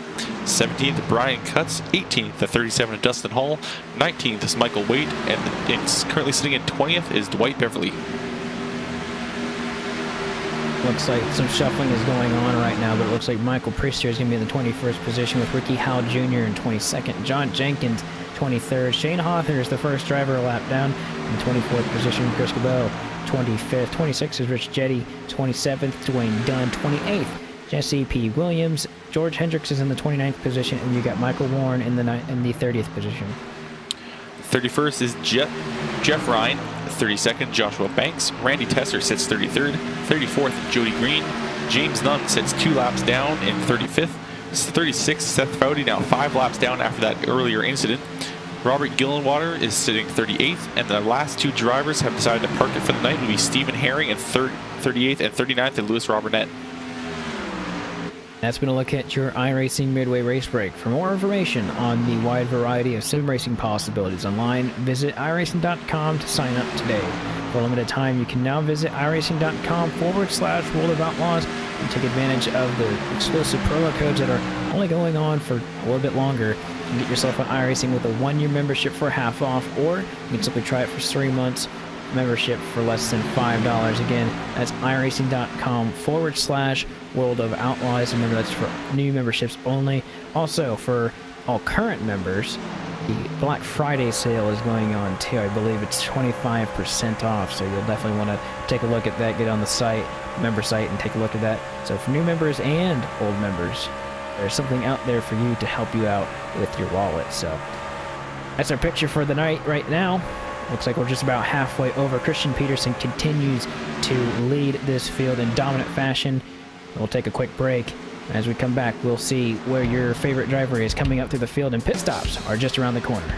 17th, Brian Cutts. 18th, the 37 of Dustin Hall. 19th is Michael Waite, and it's currently sitting in 20th is Dwight Beverly. Looks like some shuffling is going on right now, but it looks like Michael Priester is going to be in the 21st position with Ricky Howell Jr. in 22nd. John Jenkins, 23rd. Shane Hawthorne is the first driver a lap down in the 24th position. Chris Cabell, 25th. 26th is Rich Jetty. 27th, Dwayne Dunn. 28th, Jesse P. Williams. George Hendricks is in the 29th position, and you got Michael Warren in the 30th position. 31st is Jeff Ryan. 32nd, Joshua Banks. Randy Tesser sits 33rd. 34th, Jody Green. James Nunn sits 2 laps down in 35th. 36th, Seth Foudy, now 5 laps down after that earlier incident. Robert Gillenwater is sitting 38th, and the last 2 drivers have decided to park it for the night. Will be Stephen Herring in 38th and 39th, and Lewis Robinette. That's been a look at your iRacing Midway Race Break. For more information on the wide variety of sim racing possibilities online, visit iRacing.com to sign up today. For a limited time, you can now visit iRacing.com/World of Outlaws and take advantage of the exclusive promo codes that are only going on for a little bit longer. You can get yourself on iRacing with a 1-year membership for half off, or you can simply try it for 3 months membership for less than $5. Again, that's iRacing.com/World of Outlaws. Remember, that's for new memberships only. Also, for all current members, the Black Friday sale is going on too. I believe it's 25% off, so you'll definitely want to take a look at that. Get on the site, member site, and take a look at that. So for new members and old members, there's something out there for you to help you out with your wallet. So that's our picture for the night right now. Looks like we're just about halfway over. Christian Peterson continues to lead this field in dominant fashion. We'll take a quick break. As we come back, we'll see where your favorite driver is coming up through the field, and pit stops are just around the corner.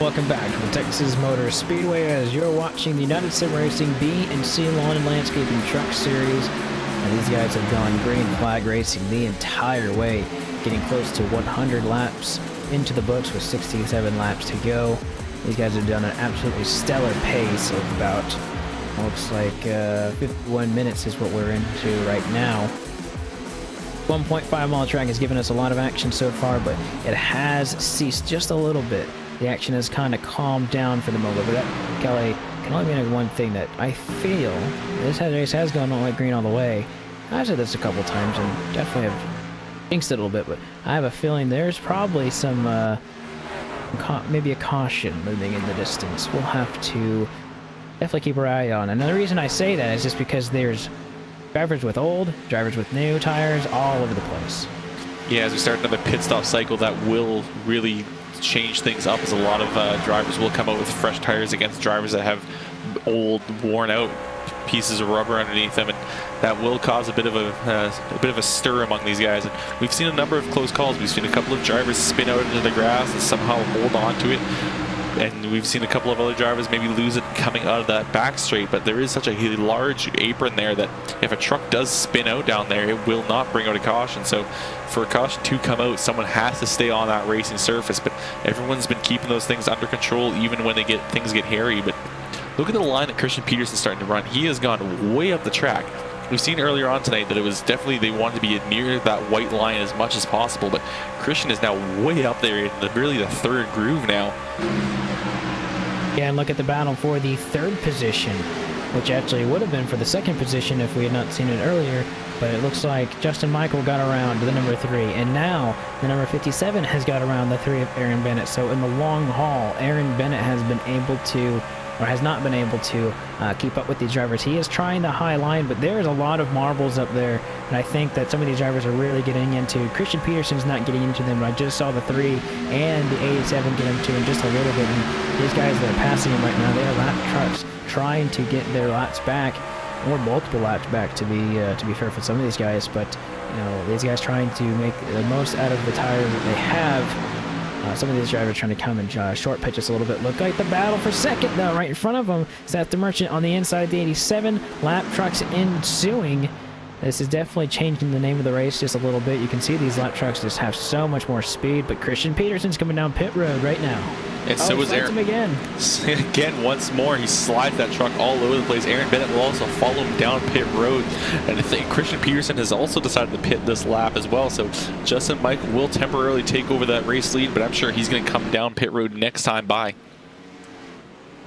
Welcome back to the Texas Motor Speedway as you're watching the United Sim Racing B and C Lawn and Landscaping Truck Series. And these guys have gone green flag racing the entire way, getting close to 100 laps into the books with 67 laps to go. These guys have done an absolutely stellar pace of about, looks like 51 minutes is what we're into right now. 1.5 mile track has given us a lot of action so far, but it has ceased just a little bit. The action has kind of calmed down for the moment, but that, Kelly, can only mean one thing, that I feel this race has gone all like green all the way. I've said this a couple times and definitely have jinxed it a little bit, but I have a feeling there's probably some, maybe a caution moving in the distance. We'll have to definitely keep our eye on. Another reason I say that is just because there's drivers with old, drivers with new tires all over the place. Yeah, as we start another pit stop cycle, that will really change things up, as a lot of drivers will come out with fresh tires against drivers that have old, worn out pieces of rubber underneath them, and that will cause a bit of a stir among these guys. And we've seen a number of close calls. We've seen a couple of drivers spin out into the grass and somehow hold on to it. And we've seen a couple of other drivers maybe lose it coming out of that back straight, but there is such a large apron there that if a truck does spin out down there, it will not bring out a caution. So for a caution to come out, someone has to stay on that racing surface, but everyone's been keeping those things under control even when things get hairy. But look at the line that Christian Peterson's starting to run. He has gone way up the track. We've seen earlier on tonight that it was definitely, they wanted to be near that white line as much as possible, but Christian is now way up there in really the third groove now. Yeah, and look at the battle for the third position, which actually would have been for the second position if we had not seen it earlier, but it looks like Justin Michael got around the number 3, and now the number 57 has got around the 3 of Aaron Bennett. So in the long haul, Aaron Bennett has been able to, or has not been able to, keep up with these drivers. He is trying the high line, but there's a lot of marbles up there, and I think that some of these drivers are really getting into. Christian Peterson's not getting into them, but I just saw the 3 and the 87 get into him just a little bit, and these guys that are passing him right now, they are lap trucks trying to get their laps back, or multiple laps back to be fair for some of these guys, but you know, these guys trying to make the most out of the tires that they have. Some of these drivers trying to come and short pitch us a little bit. Look like the battle for second, though, right in front of them. Seth the Merchant on the inside of the 87. Lap trucks ensuing. This is definitely changing the name of the race just a little bit. You can see these lap trucks just have so much more speed, but Christian Peterson's coming down pit road right now. And so is Aaron. Again, once more, he slides that truck all over the place. Aaron Bennett will also follow him down pit road. And I think Christian Peterson has also decided to pit this lap as well. So Justin Michael will temporarily take over that race lead, but I'm sure he's going to come down pit road next time by.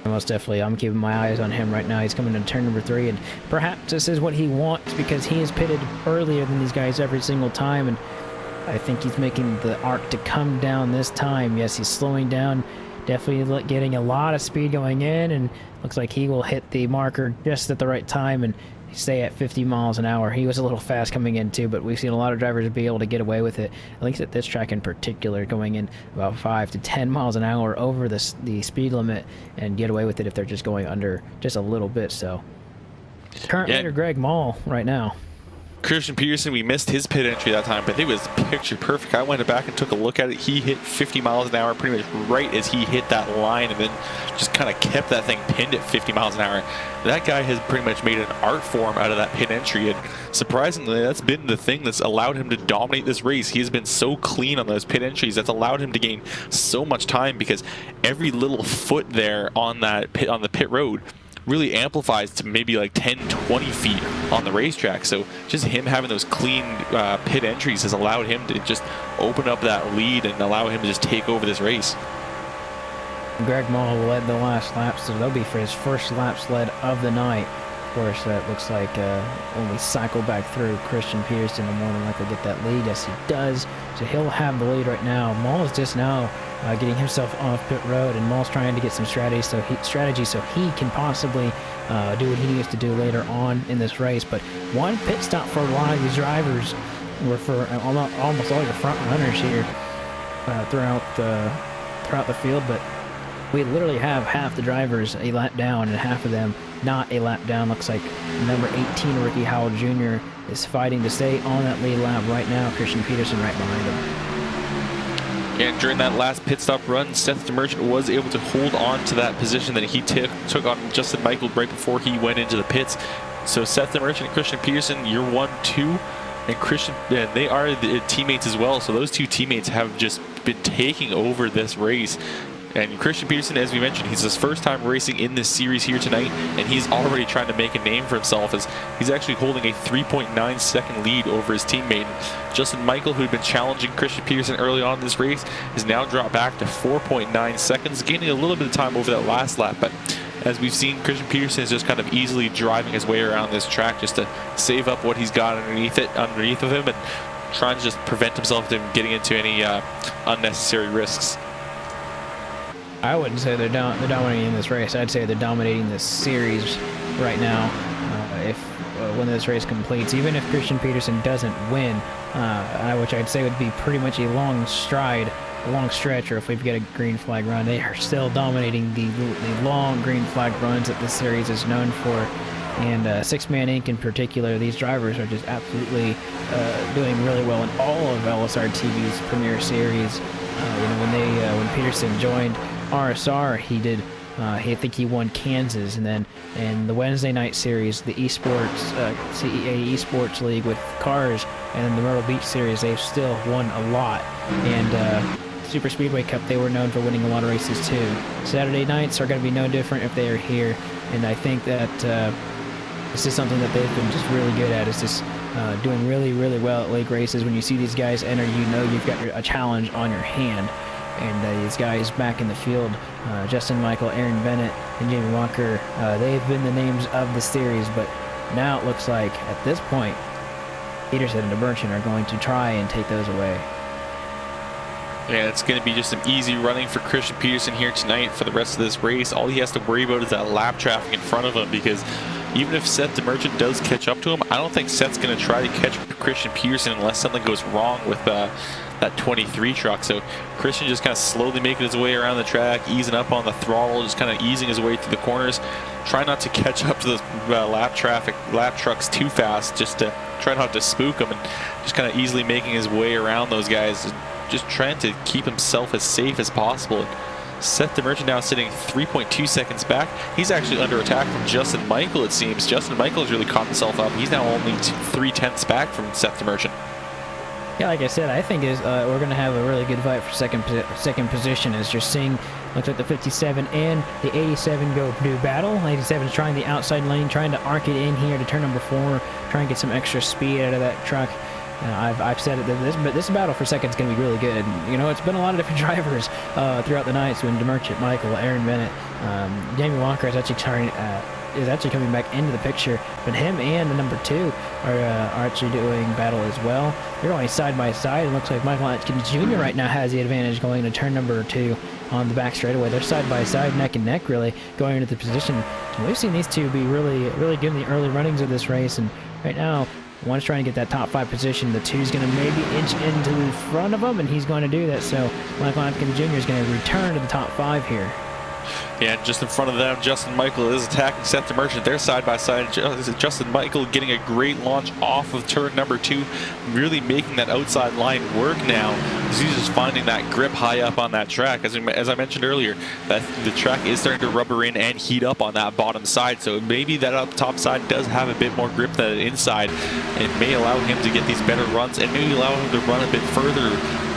Most definitely. I'm keeping my eyes on him right now. He's coming to turn number 3, and perhaps this is what he wants because he is pitted earlier than these guys every single time, and I think he's making the arc to come down this time. Yes, he's slowing down, definitely getting a lot of speed going in, and looks like he will hit the marker just at the right time and stay at 50 miles an hour. He was a little fast coming in too, but we've seen a lot of drivers be able to get away with it. At least at this track in particular, going in about 5 to 10 miles an hour over the speed limit and get away with it if they're just going under just a little bit. So current leader Greg Mall right now. Christian Peterson, we missed his pit entry that time, but it was picture perfect. I went back and took a look at it. He hit 50 miles an hour pretty much right as he hit that line, and then just kind of kept that thing pinned at 50 miles an hour. That guy has pretty much made an art form out of that pit entry, and surprisingly, that's been the thing that's allowed him to dominate this race. He has been so clean on those pit entries. That's allowed him to gain so much time because every little foot there on that pit, on the pit road, really amplifies to maybe like 10-20 feet on the racetrack. So just him having those clean pit entries has allowed him to just open up that lead and allow him to just take over this race. Greg Mall led the last lap, so that'll be for his first lap sled of the night. Of course, that looks like when we cycle back through, Christian Peterson will more than likely get that lead. Yes, he does. So he'll have the lead right now. Mall is just now getting himself off pit road, and Mall's trying to get some strategy so he can possibly do what he needs to do later on in this race. But one pit stop for a lot of these drivers, or for almost all your front runners here throughout the field, but we literally have half the drivers a lap down and half of them not a lap down. Looks like number 18, Ricky Howell Jr. is fighting to stay on that lead lap right now. Christian Peterson right behind him. And during that last pit stop run, Seth DeMerchant was able to hold on to that position that he took on Justin Michael right before he went into the pits. So Seth DeMerchant and Christian Peterson, you're 1-2. And Christian, they are the teammates as well. So those two teammates have just been taking over this race. And Christian Peterson, as we mentioned, he's his first time racing in this series here tonight, and he's already trying to make a name for himself as he's actually holding a 3.9 second lead over his teammate. Justin Michael, who had been challenging Christian Peterson early on in this race, has now dropped back to 4.9 seconds, gaining a little bit of time over that last lap. But as we've seen, Christian Peterson is just kind of easily driving his way around this track just to save up what he's got underneath of him, and trying to just prevent himself from getting into any unnecessary risks. I wouldn't say they're dominating this race. I'd say they're dominating this series right now. When this race completes, even if Christian Peterson doesn't win, which I'd say would be pretty much a long stretch, or if we get a green flag run, they are still dominating the long green flag runs that this series is known for. And Six-Man Inc. in particular, these drivers are just absolutely doing really well in all of LSRTV's Premier Series. When Peterson joined RSR, he did. I think he won Kansas, and then in the Wednesday night series, the CEA Esports League with cars, and then the Myrtle Beach series, they've still won a lot. And Super Speedway Cup, they were known for winning a lot of races too. Saturday nights are going to be no different if they are here, and I think that this is something that they've been just really good at, is just doing really, really well at lake races. When you see these guys enter, you know you've got a challenge on your hand. And these guys back in the field, Justin Michael, Aaron Bennett, and Jamie Walker, they've been the names of the series, but now it looks like at this point, Peterson and DeMerchant are going to try and take those away. Yeah, it's going to be just some easy running for Christian Peterson here tonight for the rest of this race. All he has to worry about is that lap traffic in front of him, because even if Seth DeMerchant does catch up to him, I don't think Seth's going to try to catch Christian Peterson unless something goes wrong with that 23 truck. So Christian just kind of slowly making his way around the track, easing up on the throttle, just kind of easing his way through the corners. Try not to catch up to those lap trucks too fast, just to try not to spook them, and just kind of easily making his way around those guys, just trying to keep himself as safe as possible. Seth DeMerchant now sitting 3.2 seconds back. He's actually under attack from Justin Michael, it seems. Justin Michael has really caught himself up. He's now only 3/10 back from Seth DeMerchant. Yeah, like I said, I think we're going to have a really good fight for second position, as you're seeing. Looks like the 57 and the 87 go do battle. 87 is trying the outside lane, trying to arc it in here to turn number 4, try and get some extra speed out of that truck. I've said it that this battle for second is going to be really good. You know, it's been a lot of different drivers throughout the night. So when DeMerchant, Michael, Aaron Bennett, Jamie Walker is actually coming back into the picture, but him and the number 2 are actually doing battle as well. They're going side by side. It looks like Michael Atkins Jr. right now has the advantage going into turn number 2 on the back straightaway. They're side by side, neck and neck, really going into the position. And we've seen these two be really, really good in the early runnings of this race, and right now, one's trying to get that top 5 position. The 2's going to maybe inch into the front of him, and he's going to do that. So Michael Atkins Jr. is going to return to the top 5 here. Yeah, and just in front of them, Justin Michael is attacking Seth DeMerchant. They're side by side. Justin Michael getting a great launch off of turn number 2, really making that outside line work now. He's just finding that grip high up on that track. As I mentioned earlier, that the track is starting to rubber in and heat up on that bottom side. So maybe that up top side does have a bit more grip than the inside. It may allow him to get these better runs, and maybe allow him to run a bit further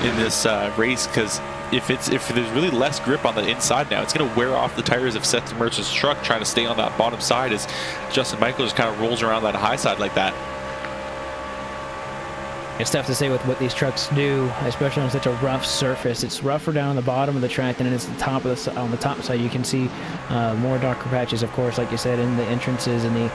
in this race, because if there's really less grip on the inside now, it's going to wear off the tires of Seth DeMerchant's truck trying to stay on that bottom side as Justin Michael just kind of rolls around that high side like that. It's tough to say with what these trucks do, especially on such a rough surface. It's rougher down on the bottom of the track than it is on the top side. You can see more darker patches, of course, like you said, in the entrances and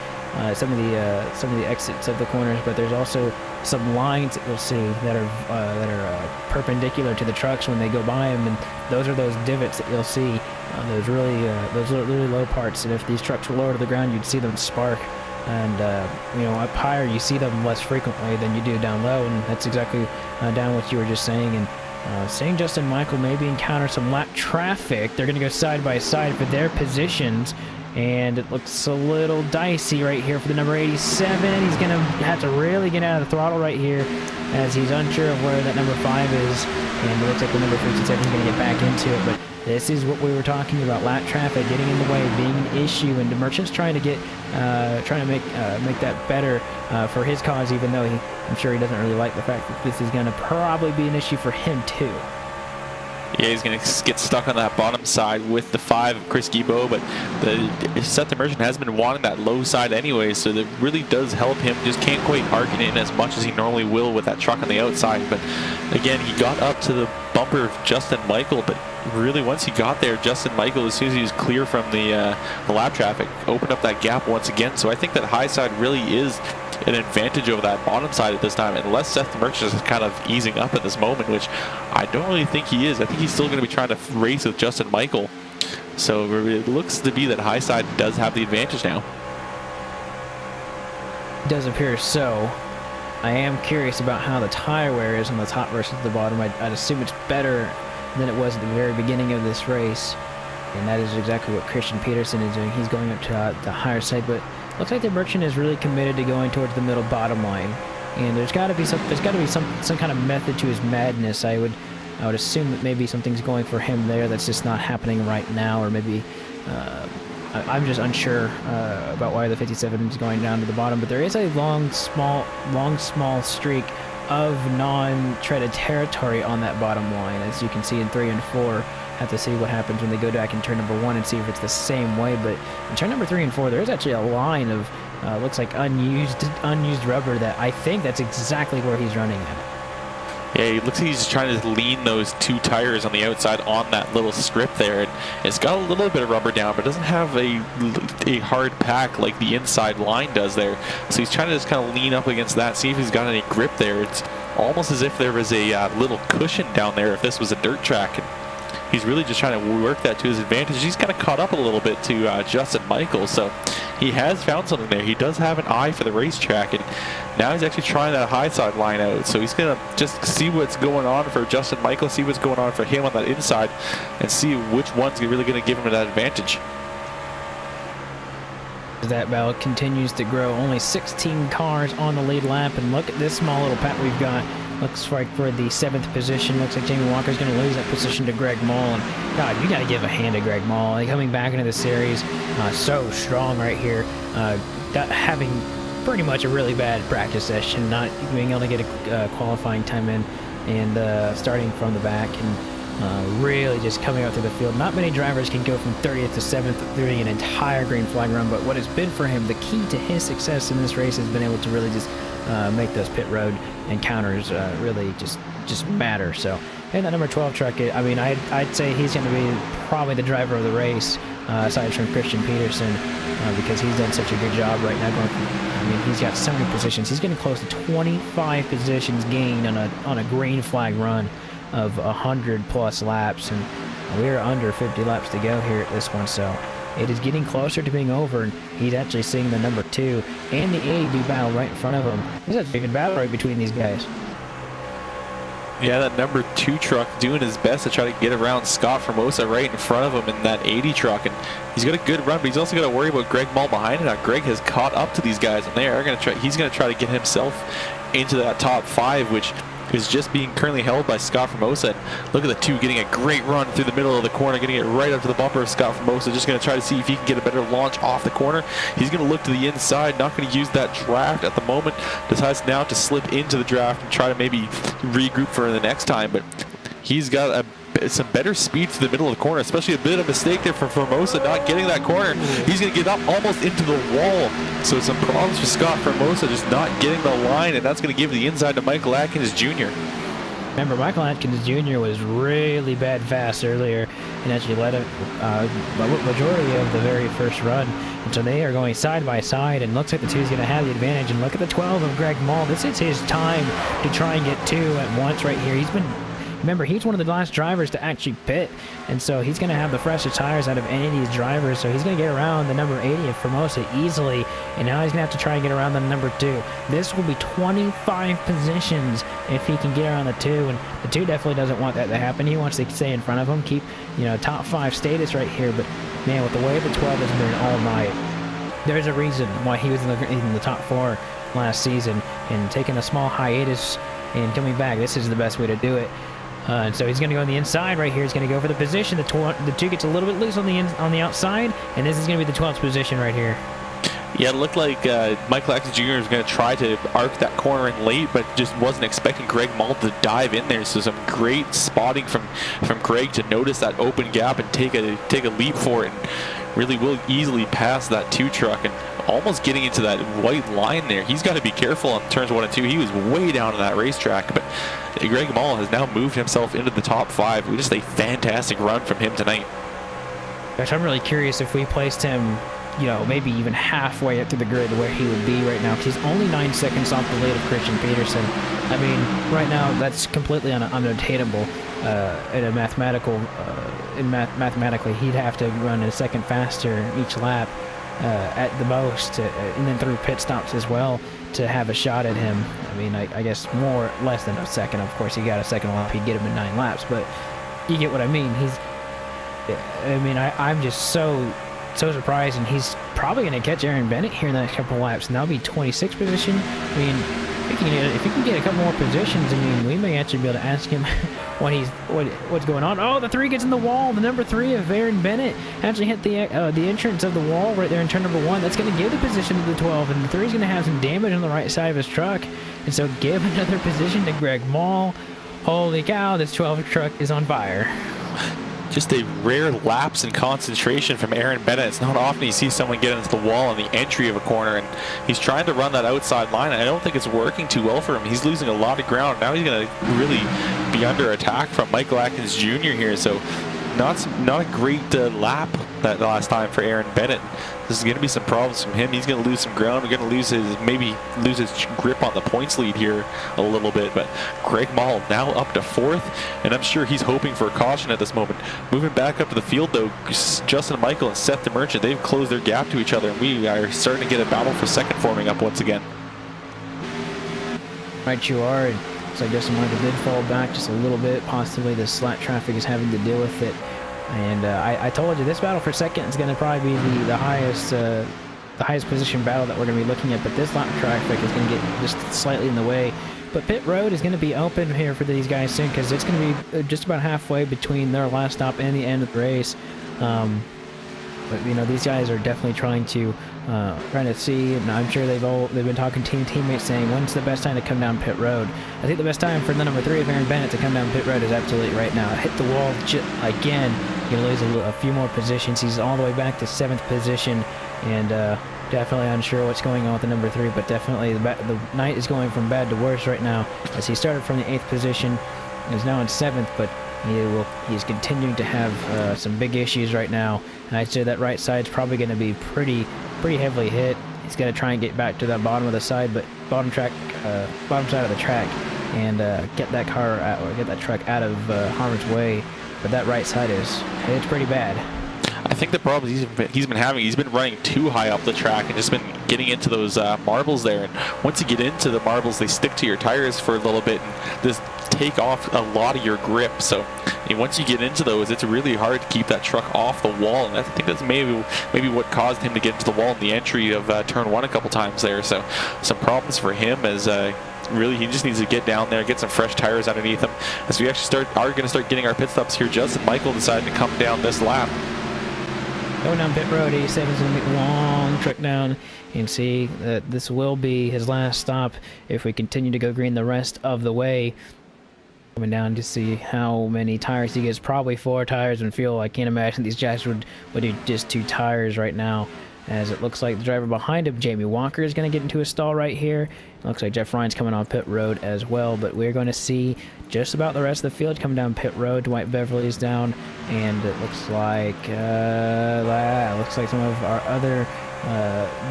some of the exits of the corners. But there's also some lines that you'll see that are perpendicular to the trucks when they go by them, and those are those divots that you'll see. Those really low parts. And if these trucks were lower to the ground, you'd see them spark. And up higher you see them less frequently than you do down low, and that's exactly down what you were just saying. And Seeing Justin Michael maybe encounter some lap traffic. They're going to go side by side for their positions. And it looks a little dicey right here for the number 87. He's going to have to really get out of the throttle right here as he's unsure of where that number 5 is. And it looks like the number 57 is going to get back into it. But this is what we were talking about. Lap traffic getting in the way, being an issue. And the Merchant's trying to make that better for his cause, even though I'm sure he doesn't really like the fact that this is going to probably be an issue for him too. Yeah, he's going to get stuck on that bottom side with the 5 of Chris Guillebeau, but the Merchant has been wanting that low side anyway, so that really does help him. Just can't quite arc it in as much as he normally will with that truck on the outside. But again, he got up to the bumper of Justin Michael, but really once he got there, Justin Michael, as soon as he was clear from the lap traffic, opened up that gap once again. So I think that high side really is an advantage over that bottom side at this time, unless Seth the Merchant is kind of easing up at this moment, which I don't really think he is. I think he's still going to be trying to race with Justin Michael. So it looks to be that high side does have the advantage now. It does appear so. I am curious about how the tire wear is on the top versus the bottom. I'd assume it's better than it was at the very beginning of this race. And that is exactly what Christian Peterson is doing. He's going up to the higher side, but looks like the Merchant is really committed to going towards the middle bottom line. And there's got to be some kind of method to his madness. I would assume that maybe something's going for him there that's just not happening right now, or maybe I'm just unsure about why the 57 is going down to the bottom. But there is a long small streak of non-treaded territory on that bottom line, as you can see in 3 and 4. Have to see what happens when they go back in turn number 1 and see if it's the same way. But in turn number 3 and 4, there's actually a line of looks like unused rubber that I think that's exactly where he's running at. Yeah, it looks like he's just trying to lean those 2 tires on the outside on that little strip there. And it's got a little bit of rubber down, but doesn't have a hard pack like the inside line does there. So he's trying to just kind of lean up against that, see if he's got any grip there. It's almost as if there was a little cushion down there if this was a dirt track. And he's really just trying to work that to his advantage. He's kind of caught up a little bit to Justin Michael, so he has found something there. He does have an eye for the racetrack, and now he's actually trying that high side line out. So he's going to just see what's going on for Justin Michael, see what's going on for him on that inside, and see which one's really going to give him that advantage. That battle continues to grow. Only 16 cars on the lead lap, and look at this small little pack we've got. Looks like for the 7th position. Looks like Jamie Walker's going to lose that position to Greg Mall. And God, you got to give a hand to Greg Mall. Like, coming back into the series, so strong right here. Having pretty much a really bad practice session, not being able to get a qualifying time in, and starting from the back, and really just coming out through the field. Not many drivers can go from 30th to 7th through an entire green flag run, but what has been for him, the key to his success in this race has been able to really just make those pit road encounters really just matter. So, and that number 12 truck, I mean, I'd say he's going to be probably the driver of the race, aside from Christian Peterson, because he's done such a good job right now. I mean, he's got so many positions. He's getting close to 25 positions gained on a green flag run of 100+ laps, and we're under 50 laps to go here at this one. So it is getting closer to being over, and he's actually seeing the number 2 and the 80 battle right in front of him. There's a big battle right between these guys. Yeah, that number 2 truck doing his best to try to get around Scott Formosa right in front of him in that 80 truck, and he's got a good run, but he's also got to worry about Greg Mall behind it. Now Greg has caught up to these guys, and he's going to try to get himself into that top 5, which is just being currently held by Scott Formosa. Look at the 2 getting a great run through the middle of the corner, getting it right up to the bumper of Scott Formosa. Just going to try to see if he can get a better launch off the corner. He's going to look to the inside, not going to use that draft at the moment. Decides now to slip into the draft and try to maybe regroup for the next time, but he's got some better speed to the middle of the corner, especially a bit of mistake there for Formosa not getting that corner. He's going to get up almost into the wall. So some problems for Scott Formosa just not getting the line, and that's going to give the inside to Michael Atkins Jr. Remember, Michael Atkins Jr. was really bad fast earlier and actually led a majority of the very first run. And so they are going side by side, and looks like the 2 is going to have the advantage. And look at the 12 of Greg Mall. This is his time to try and get 2 at once right here. Remember, he's one of the last drivers to actually pit, and so he's going to have the freshest tires out of any of these drivers, so he's going to get around the number 80 at Formosa easily, and now he's going to have to try and get around the number 2. This will be 25 positions if he can get around the 2, and the 2 definitely doesn't want that to happen. He wants to stay in front of him, keep, you know, top 5 status right here, but man, with the way the 12 has been all night, there's a reason why he was in the top 4 last season, and taking a small hiatus and coming back, this is the best way to do it. And so he's going to go on the inside right here. He's going to go for the position. The 2 gets a little bit loose on the outside, and this is going to be the 12th position right here. Yeah, it looked like Michael Atkins Jr. was going to try to arc that corner in late, but just wasn't expecting Greg Mall to dive in there. So some great spotting from Greg to notice that open gap and take a leap for it, and really will easily pass that 2 truck and almost getting into that white line there. He's got to be careful on turns 1 and 2. He was way down in that racetrack, but Greg Mall has now moved himself into the top 5. Just a fantastic run from him tonight. Gosh, I'm really curious if we placed him, you know, maybe even halfway up to the grid where he would be right now, because he's only 9 seconds off the lead of Christian Peterson. I mean, right now that's completely unattainable in a mathematical. Mathematically, he'd have to run a second faster each lap at the most, and then through pit stops as well to have a shot at him. I mean, I guess less than a second. Of course, he got a second lap. He'd get him in 9 laps, but you get what I mean. I'm just so surprised, and he's probably going to catch Aaron Bennett here in the next couple of laps, and that'll be 26th position. I mean, if he can get a couple more positions, I mean, we may actually be able to ask him what's going on. Oh, the 3 gets in the wall. The number 3 of Aaron Bennett actually hit the entrance of the wall right there in turn number 1. That's going to give the position to the 12, and the 3 is going to have some damage on the right side of his truck, and so give another position to Greg Mall. Holy cow, this 12 truck is on fire. Just a rare lapse in concentration from Aaron Bennett. It's not often you see someone get into the wall on the entry of a corner, and he's trying to run that outside line, and I don't think it's working too well for him. He's losing a lot of ground. Now he's going to really be under attack from Michael Atkins Jr. here, so not a great lap that last time for Aaron Bennett. This is going to be some problems from him. He's going to lose some ground. We're going to maybe lose his grip on the points lead here a little bit. But Greg Mall now up to 4th, and I'm sure he's hoping for a caution at this moment. Moving back up to the field, though, Justin Michael and Seth the Merchant, they've closed their gap to each other, and we are starting to get a battle for second forming up once again. Right, you are. And looks like Justin Michael did fall back just a little bit. Possibly the slack traffic is having to deal with it. And I told you this battle for second is going to probably be the highest position battle that we're going to be looking at. But this lap traffic is going to get just slightly in the way. But pit road is going to be open here for these guys soon, because it's going to be just about halfway between their last stop and the end of the race. But you know, these guys are definitely trying to see, and I'm sure they've been talking to teammates saying, when's the best time to come down pit road? I think the best time for the number 3 of Aaron Bennett to come down pit road is absolutely right now. Hit the wall again. You're going to lose a few more positions. He's all the way back to 7th position, and definitely unsure what's going on with the number 3, but definitely the night is going from bad to worse right now, as he started from the 8th position, is now in 7th, but he's continuing to have some big issues right now, and I'd say that right side's probably going to be pretty heavily hit. He's going to try and get back to that bottom of the side, but bottom side of the track, and get that truck out of harm's way. But that right side it's pretty bad. I think the problem he's been running too high up the track and just been getting into those marbles there. And once you get into the marbles, they stick to your tires for a little bit and just take off a lot of your grip. So once you get into those, it's really hard to keep that truck off the wall. And I think that's maybe what caused him to get into the wall in the entry of turn 1 a couple times there. So some problems for him as really he just needs to get down there, get some fresh tires underneath him. As we actually are going to start getting our pit stops here, Justin Michael decided to come down this lap. Going down pit road, 87 is going to make a long trek down, and see that this will be his last stop if we continue to go green the rest of the way. Coming down to see how many tires he gets, probably 4 tires and fuel. I can't imagine these guys would do just 2 tires right now, as it looks like the driver behind him, Jamie Walker, is going to get into a stall right here. It looks like Jeff Ryan's coming on pit road as well, but we're going to see just about the rest of the field come down pit road. Dwight Beverly's down, and it looks like some of our other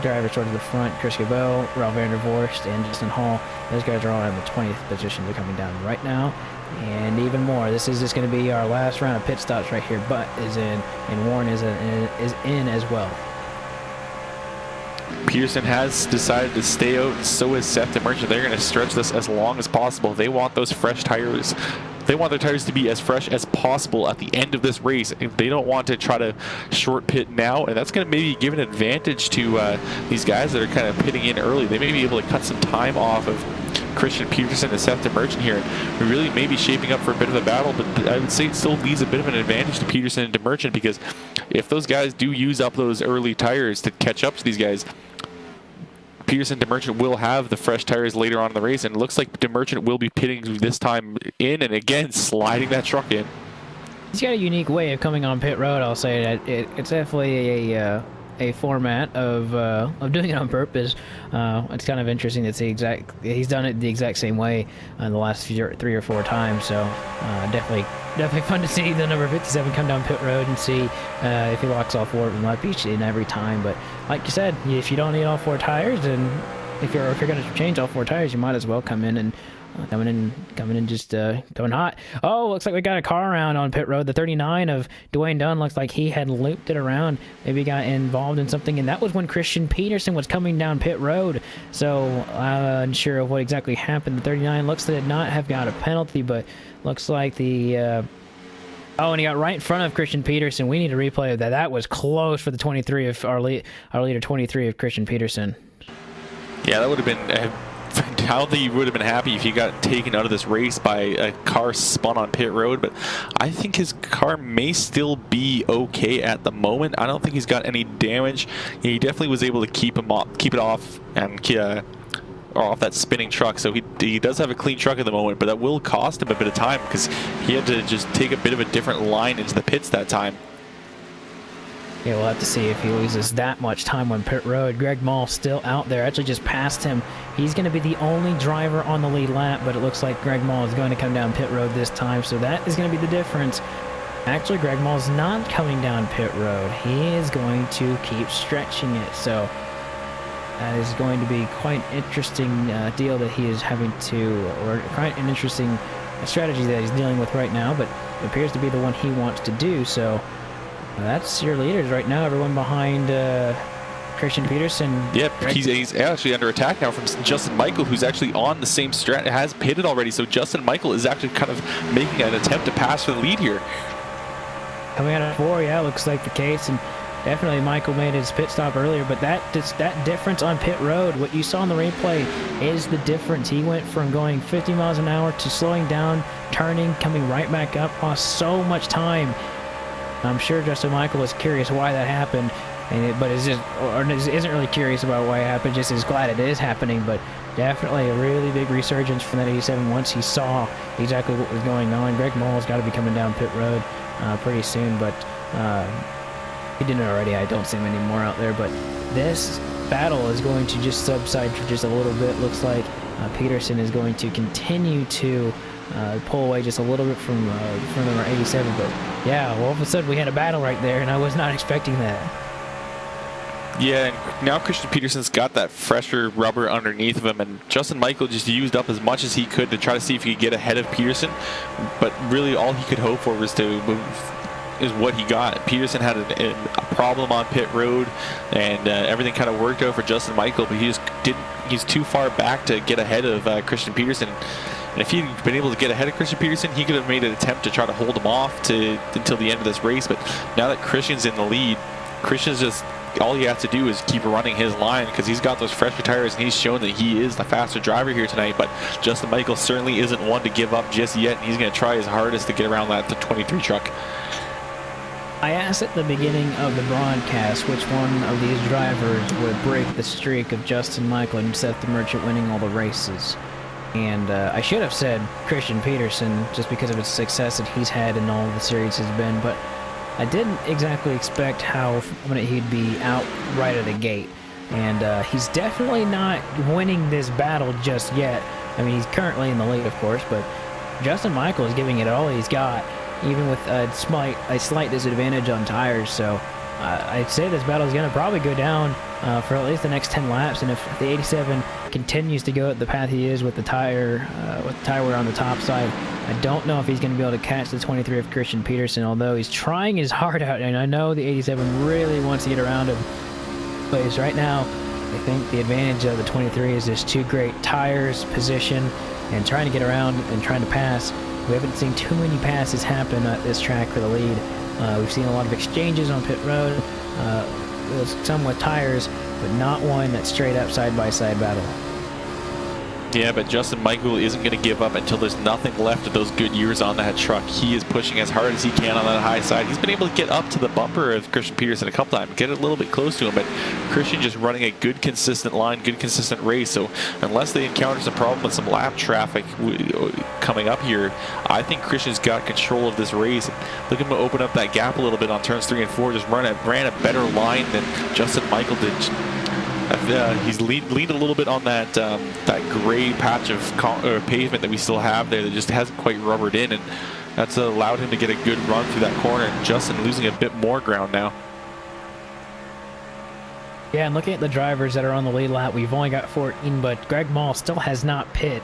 drivers towards the front, Chris Cabot, Ralph Vandervorst, and Justin Hall. Those guys are all in the 20th position. They're coming down right now. And even more, this is just going to be our last round of pit stops right here. Butt is in, and Warren is in as well. Peterson has decided to stay out, and so is Seth and Merchant. They're going to stretch this as long as possible. They want those fresh tires. They want their tires to be as fresh as possible at the end of this race. They don't want to try to short pit now, and that's going to maybe give an advantage to these guys that are kind of pitting in early. They may be able to cut some time off of Christian Peterson and Seth Merchant here. We really may be shaping up for a bit of a battle, but I would say it still leaves a bit of an advantage to Peterson and to Merchant, because if those guys do use up those early tires to catch up to these guys, Peterson DeMerchant will have the fresh tires later on in the race, and it looks like DeMerchant will be pitting this time in and again sliding that truck in. He's got a unique way of coming on pit road. I'll say that it's definitely a format of doing it on purpose. It's kind of interesting to see he's done it the exact same way in the last 3 or 4 times. So definitely fun to see the number 57 come down pit road and see if he locks all 4 of them up each and every time. But like you said, if you don't need all 4 tires, and if you're going to change all 4 tires, you might as well come in and coming in just going hot. Oh, looks like we got a car around on pit road. The 39 of Dwayne Dunn looks like he had looped it around, maybe got involved in something, and that was when Christian Peterson was coming down pit road. So unsure of what exactly happened. The 39 looks to not have got a penalty, but looks like the oh, and he got right in front of Christian Peterson. We need a replay of that. That was close for the 23 of our leader 23 of Christian Peterson. Yeah, that would have been I don't think you would have been happy if he got taken out of this race by a car spun on pit road, but I think his car may still be okay at the moment. I don't think he's got any damage. He definitely was able to keep it off and off that spinning truck, so he does have a clean truck at the moment, but that will cost him a bit of time because he had to just take a bit of a different line into the pits that time. Yeah, we'll have to see if he loses that much time on pit road. Greg Mall still out there, actually just passed him. He's going to be the only driver on the lead lap, but it looks like Greg Mall is going to come down pit road this time, so that is going to be the difference. Actually, Greg Mall's not coming down pit road. He is going to keep stretching it, so that is going to be quite an interesting deal that he is having to, or quite an interesting strategy that he's dealing with right now, but it appears to be the one he wants to do, so that's your leaders right now. Everyone behind Christian Peterson. Yep, he's actually under attack now from Justin Michael, who's actually on the same strat, has pitted already. So Justin Michael is actually kind of making an attempt to pass for the lead here. Coming out of 4, yeah, looks like the case, and definitely Michael made his pit stop earlier. But that difference on pit road, what you saw in the replay, is the difference. He went from going 50 miles an hour to slowing down, turning, coming right back up, lost so much time. I'm sure Justin Michael was curious why that happened, but isn't really curious about why it happened, just is glad it is happening. But definitely a really big resurgence from that 87 once he saw exactly what was going on. Greg Moll's got to be coming down pit road pretty soon, but he didn't already. I don't see him anymore out there, but this battle is going to just subside for just a little bit. Looks like Peterson is going to continue to pull away just a little bit from number 87, but yeah, well, all of a sudden we had a battle right there, and I was not expecting that. Yeah, and now Christian Peterson's got that fresher rubber underneath of him, and Justin Michael just used up as much as he could to try to see if he could get ahead of Peterson, but really all he could hope for was what he got. Peterson had a problem on pit road, and everything kind of worked out for Justin Michael, but he just didn't. He's too far back to get ahead of Christian Peterson. And if he'd been able to get ahead of Christian Peterson, he could have made an attempt to try to hold him off until the end of this race. But now that Christian's in the lead, Christian's just, all he has to do is keep running his line because he's got those fresher tires and he's shown that he is the faster driver here tonight. But Justin Michael certainly isn't one to give up just yet, and he's going to try his hardest to get around the 23 truck. I asked at the beginning of the broadcast which one of these drivers would break the streak of Justin Michael and Seth the Merchant winning all the races. And I should have said Christian Peterson just because of his success that he's had in all the series has been, but I didn't exactly expect how he'd be out right at the gate. And he's definitely not winning this battle just yet. I mean, he's currently in the lead, of course, but Justin Michael is giving it all he's got, even with a slight disadvantage on tires. So I'd say this battle is going to probably go down for at least the next 10 laps. And if the 87 continues to go the path he is with the tire wear on the top side, I don't know if he's going to be able to catch the 23 of Christian Peterson, although he's trying his heart out, and I know the 87 really wants to get around him. But he's right now, I think the advantage of the 23 is just two great tires, position, and trying to get around and trying to pass. We haven't seen too many passes happen at this track for the lead. We've seen a lot of exchanges on pit road, some with tires, but not one that's straight up side-by-side battle. Yeah, but Justin Michael isn't going to give up until there's nothing left of those good years on that truck. He is pushing as hard as he can on that high side. He's been able to get up to the bumper of Christian Peterson a couple times, get a little bit close to him, but Christian just running a good consistent line, good consistent race. So unless they encounter some problem with some lap traffic coming up here, I think Christian's got control of this race. Look at him open up that gap a little bit on turns 3 and 4, just ran a better line than Justin Michael did. He's leaned a little bit on that gray patch of pavement that we still have there that just hasn't quite rubbered in, and that's allowed him to get a good run through that corner. And Justin losing a bit more ground now. Yeah, and looking at the drivers that are on the lead lap, we've only got 14, but Greg Mall still has not pit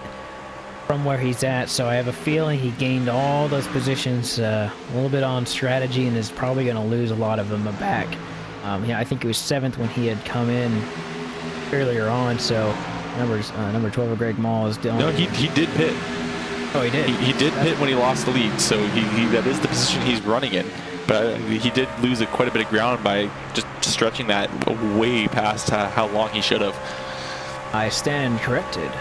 from where he's at, so I have a feeling he gained all those positions a little bit on strategy and is probably going to lose a lot of them back. Yeah, I think he was 7th when he had come in earlier on, so number 12 of Greg Mall is down. No, he did pit. Oh, he did? He did pit when he lost the lead, so he that is the position he's running in. But he did lose quite a bit of ground by just stretching that way past how long he should have. I stand corrected.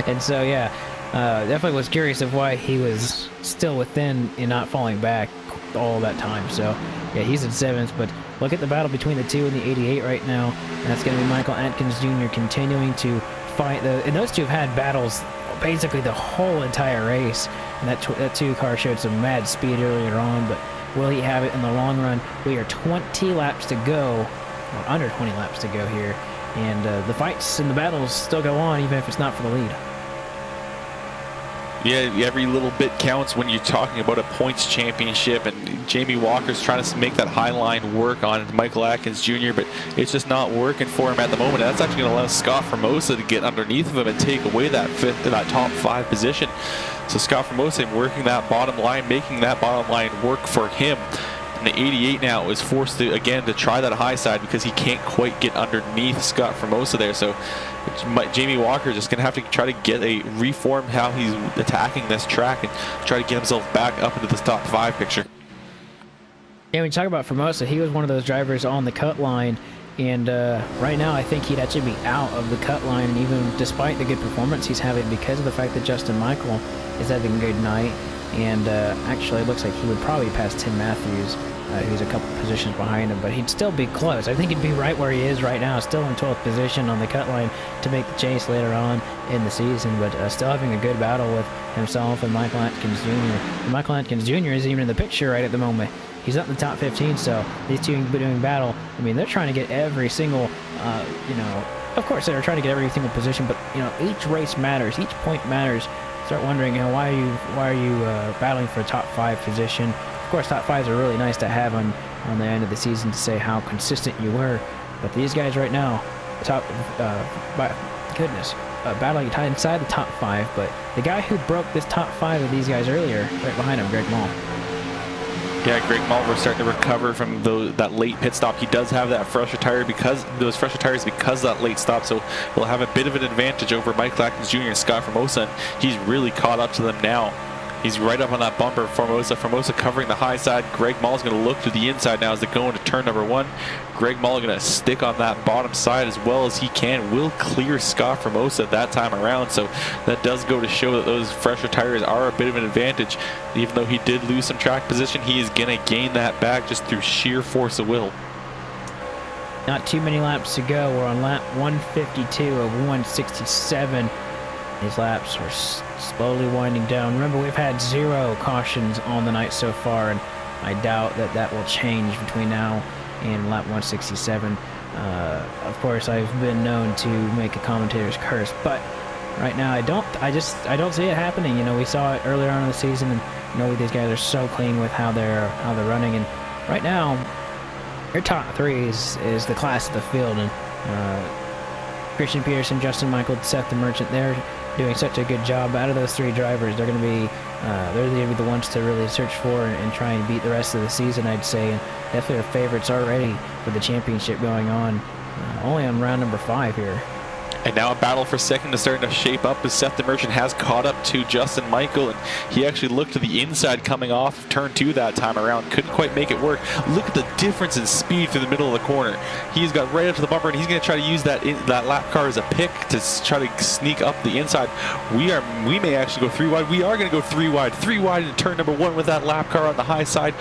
And so, yeah, definitely was curious of why he was still within and not falling back all that time. So, yeah, he's in 7th, but look at the battle between the 2 and the 88 right now. And that's going to be Michael Atkins Jr. continuing to fight. And those two have had battles basically the whole entire race. And that 2 car showed some mad speed earlier on, but will he have it in the long run? We are 20 laps to go, or under 20 laps to go here. And the fights and the battles still go on, even if it's not for the lead. Yeah, every little bit counts when you're talking about a points championship, and Jamie Walker's trying to make that high line work on Michael Atkins Jr., but it's just not working for him at the moment. That's actually going to allow Scott Formosa to get underneath of him and take away that top 5 position. So Scott Formosa working that bottom line, making that bottom line work for him. And the 88 now is forced to, again, to try that high side because he can't quite get underneath Scott Formosa there. So Jamie Walker is just going to have to try to reform how he's attacking this track and try to get himself back up into this top 5 picture. Yeah, when you talk about Formosa, he was one of those drivers on the cut line, and right now I think he'd actually be out of the cut line, and even despite the good performance he's having because of the fact that Justin Michael is having a good night. And actually it looks like he would probably pass Tim Matthews, who's a couple positions behind him, but he'd still be close. I think he'd be right where he is right now, still in 12th position on the cut line to make the chase later on in the season, but still having a good battle with himself and Michael Atkins Jr. And Michael Atkins Jr. isn't even in the picture right at the moment. He's not in the top 15, so these two are doing battle. I mean, they're trying to get every single, of course they're trying to get every single position, but, each race matters, each point matters. Start wondering, why are you battling for a top 5 position? Of course, top 5s are really nice to have on the end of the season to say how consistent you were. But these guys right now, battling inside the top 5. But the guy who broke this top 5 of these guys earlier, right behind him, Greg Mall. Yeah, Greg Mall, we're starting to recover from that late pit stop. He does have that fresher tire because of that late stop, so he'll have a bit of an advantage over Michael Atkins Jr. and Scott Formosa, and he's really caught up to them now. He's right up on that bumper. Formosa covering the high side. Greg Mall's going to look to the inside now as they go into turn number 1. Greg Mall going to stick on that bottom side as well as he can. Will clear Scott Formosa that time around. So that does go to show that those fresher tires are a bit of an advantage. Even though he did lose some track position, he is going to gain that back just through sheer force of will. Not too many laps to go. We're on lap 152 of 167. These laps are slowly winding down. Remember, we've had 0 cautions on the night so far, and I doubt that will change between now and lap 167. Of course, I've been known to make a commentator's curse, but right now I don't see it happening. We saw it earlier on in the season, and these guys are so clean with how they're running, and right now Your top three is the class of the field, and Christian Peterson, Justin Michael, Seth the Merchant, they're doing such a good job. Out of those three drivers, they're going to be the ones to really search for and try and beat the rest of the season, I'd say. And definitely our favorites already for the championship going on, only on round number 5 here. And now a battle for second is starting to shape up as Seth the Merchant has caught up to Justin Michael, and he actually looked to the inside coming off turn 2 that time around. Couldn't quite make it work. Look at the difference in speed through the middle of the corner. He's got right up to the bumper, and he's going to try to use that lap car as a pick to try to sneak up the inside. We may actually go 3 wide. We are going to go 3 wide. 3 wide in turn number 1 with that lap car on the high side.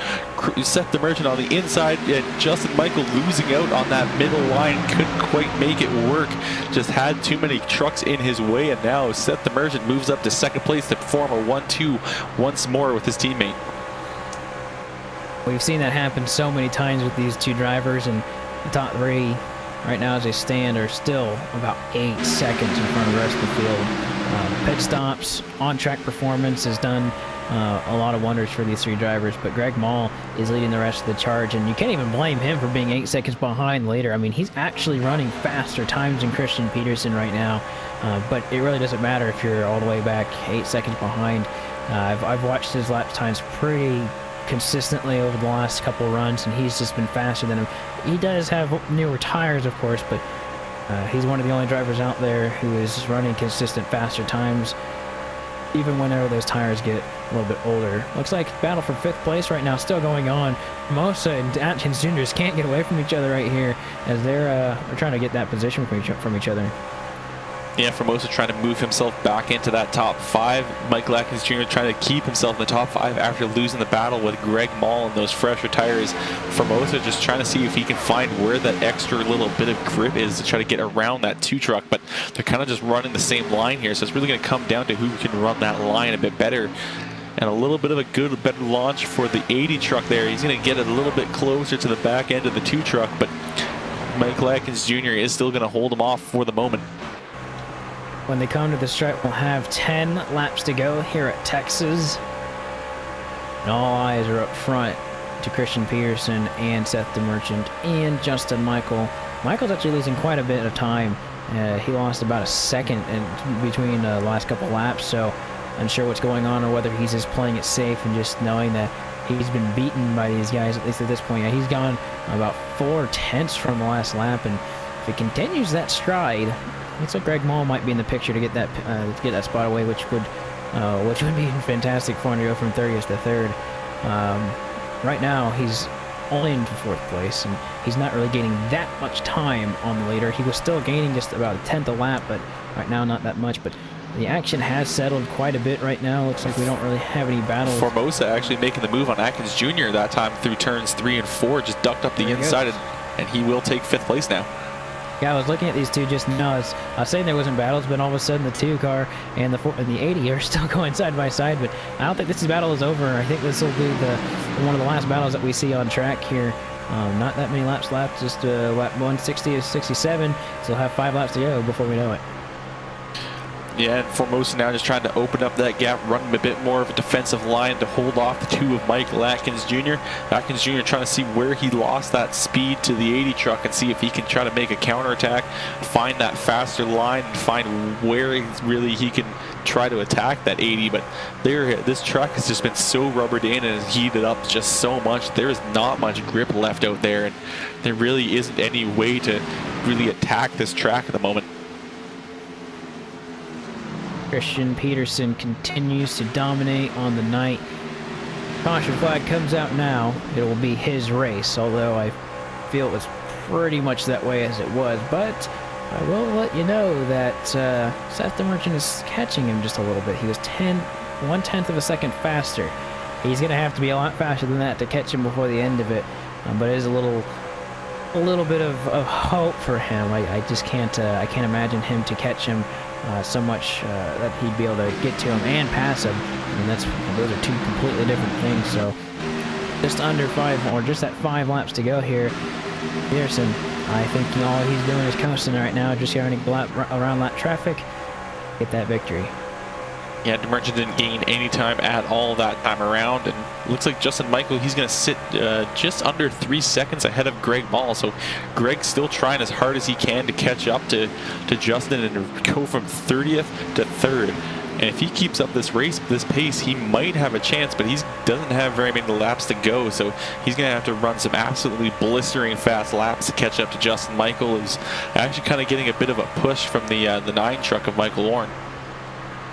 Seth the Merchant on the inside, and Justin Michael losing out on that middle line. Couldn't quite make it work. Just had too many trucks in his way, and now Seth the Merchant moves up to second place to form a 1-2 once more with his teammate. We've seen that happen so many times with these two drivers, and the top 3 right now as they stand are still about 8 seconds in front of the rest of the field. Pit stops, on-track performance has done a lot of wonders for these 3 drivers, but Greg Mall is leading the rest of the charge, and you can't even blame him for being 8 seconds behind later. I mean, he's actually running faster times than Christian Peterson right now, but it really doesn't matter if you're all the way back 8 seconds behind. I've watched his lap times pretty consistently over the last couple of runs, and he's just been faster than him. He does have newer tires, of course, but he's one of the only drivers out there who is running consistent faster times, even whenever those tires get a little bit older. Looks like battle for 5th place right now still going on. Mosa and Atkins Juniors can't get away from each other right here as they're trying to get that position from each other. Yeah, Formosa trying to move himself back into that top 5. Michael Atkins Jr. trying to keep himself in the top 5 after losing the battle with Greg Mall and those fresher tires. Formosa just trying to see if he can find where that extra little bit of grip is to try to get around that 2 truck, but they're kind of just running the same line here, so it's really going to come down to who can run that line a bit better. And a little bit of a better launch for the 80 truck there. He's going to get it a little bit closer to the back end of the 2 truck, but Michael Atkins Jr. is still going to hold him off for the moment. When they come to the stripe, we'll have 10 laps to go here at Texas. And all eyes are up front to Christian Peterson and Seth the Merchant and Justin Michael. Michael's actually losing quite a bit of time. He lost about a second in between the last couple laps, so unsure what's going on or whether he's just playing it safe and just knowing that he's been beaten by these guys, at least at this point. Yeah, he's gone about 4/10 from the last lap, and if he continues that stride, looks like Greg Mall might be in the picture to get that spot away, which would be fantastic for him to go from 30th to 3rd. Right now, he's only into 4th place, and he's not really gaining that much time on the leader. He was still gaining just about a 10th a lap, but right now not that much. But the action has settled quite a bit right now. Looks like we don't really have any battles. Formosa actually making the move on Atkins Jr. that time through turns 3 and 4, just ducked up the inside, and he will take 5th place now. Yeah, I was looking at these two just now. I was saying there wasn't battles, but all of a sudden the 2 car and the 80 are still going side by side. But I don't think this battle is over. I think this will be one of the last battles that we see on track here. Not that many laps left, just lap 160 to 67. So we'll have 5 laps to go before we know it. Yeah, and Formosa now just trying to open up that gap, running a bit more of a defensive line to hold off the 2 of Michael Atkins Jr. Atkins Jr. trying to see where he lost that speed to the 80 truck and see if he can try to make a counterattack, find that faster line, and find where he can try to attack that 80. But this truck has just been so rubbered in and heated up just so much. There is not much grip left out there, and there really isn't any way to really attack this track at the moment. Christian Peterson continues to dominate on the night. Caution flag comes out now. It will be his race, although I feel it was pretty much that way as it was. But I will let you know that Seth the Merchant is catching him just a little bit. He was 1/10 of a second faster. He's going to have to be a lot faster than that to catch him before the end of it. But it is a little bit of hope for him. I just can't imagine him to catch him so much that he'd be able to get to him and pass him. I mean, those are 2 completely different things. So just under 5, or just at 5 laps to go here. Pearson, I think all he's doing is coasting right now, just trying to around that traffic, get that victory. Yeah, DeMerchant didn't gain any time at all that time around, and looks like Justin Michael, he's going to sit just under 3 seconds ahead of Greg Mall. So Greg's still trying as hard as he can to catch up to Justin and go from 30th to 3rd. And if he keeps up this race, this pace, he might have a chance, but he doesn't have very many laps to go, so he's going to have to run some absolutely blistering fast laps to catch up to Justin Michael, who's actually kind of getting a bit of a push from the 9 truck of Michael Warren.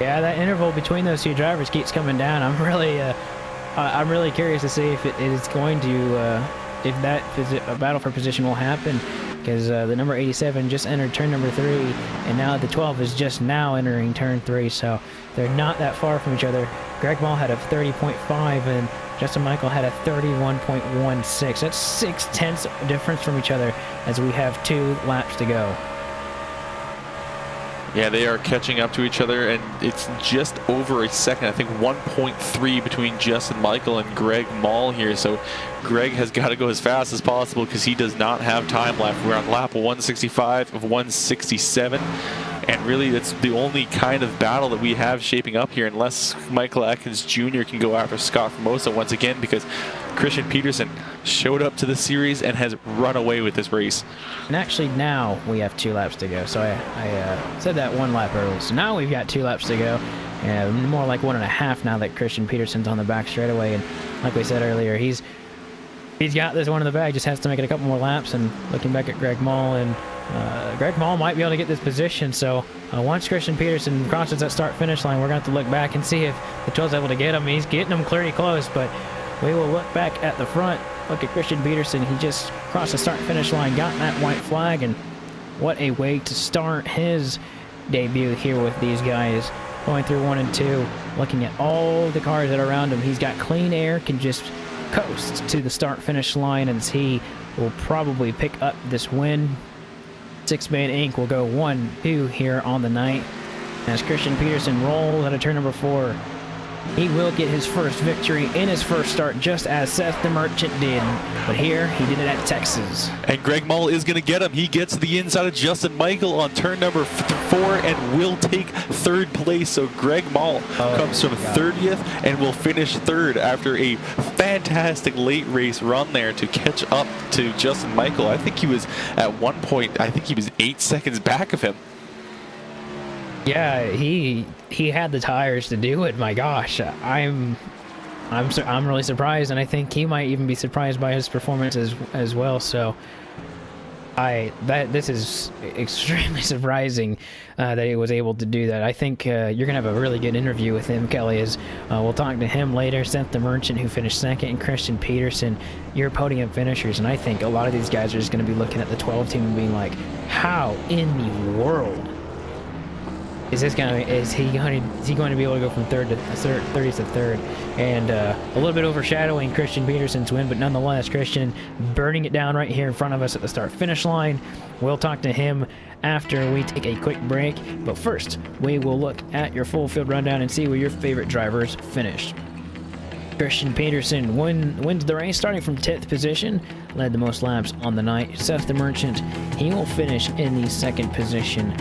Yeah, that interval between those two drivers keeps coming down. I'm really curious to see if it is going to, if that a battle for position will happen, because the number 87 just entered turn number 3, and now the 12 is just now entering turn 3, so they're not that far from each other. Greg Mall had a 30.5, and Justin Michael had a 31.16. That's 0.6 difference from each other as we have 2 laps to go. Yeah, they are catching up to each other, and it's just over a second. I think 1.3 between Justin Michael and Greg Mall here. So Greg has got to go as fast as possible because he does not have time left. We're on lap 165 of 167. And really, that's the only kind of battle that we have shaping up here, unless Michael Atkins Jr. can go after Scott Formosa once again, because Christian Peterson showed up to the series and has run away with this race. And actually now we have 2 laps to go. So I said that 1 lap early. So now we've got 2 laps to go. More like 1.5 now that Christian Peterson's on the back straightaway. And like we said earlier, he's got this one in the bag, just has to make it a couple more laps. And looking back at Greg Mall, and Greg Mall might be able to get this position. So once Christian Peterson crosses that start-finish line, we're going to have to look back and see if the 12's able to get him. He's getting him pretty close, but we will look back at the front. Look at Christian Peterson. He just crossed the start-finish line, got that white flag, and what a way to start his debut here with these guys. Going through 1 and 2, looking at all the cars that are around him. He's got clean air, can just coast to the start-finish line, as he will probably pick up this win. 6-Man Inc. will go 1-2 here on the night. As Christian Peterson rolls out of turn number 4, he will get his first victory in his first start, just as Seth the Merchant did. But here, he did it at Texas. And Greg Mall is going to get him. He gets the inside of Justin Michael on turn number 4 and will take 3rd place. So Greg Mall comes from 30th and will finish 3rd after a fantastic late race run there to catch up to Justin Michael. I think he was at one point, I think he was 8 seconds back of him. Yeah, he had the tires to do it. My gosh, I'm really surprised, and I think he might even be surprised by his performance as well. So this is extremely surprising that he was able to do that. I think you're gonna have a really good interview with him, Kelly. As we'll talk to him later. Seth the Merchant, who finished 2nd, and Christian Peterson, your podium finishers. And I think a lot of these guys are just gonna be looking at the 12 team and being like, how in the world is he going to be able to go from 30th to 3rd? And a little bit overshadowing Christian Peterson's win, but nonetheless, Christian burning it down right here in front of us at the start-finish line. We'll talk to him after we take a quick break, but first, we will look at your full field rundown and see where your favorite drivers finished. Christian Peterson wins the race, starting from 10th position, led the most laps on the night. Seth the Merchant, he will finish in the 2nd position.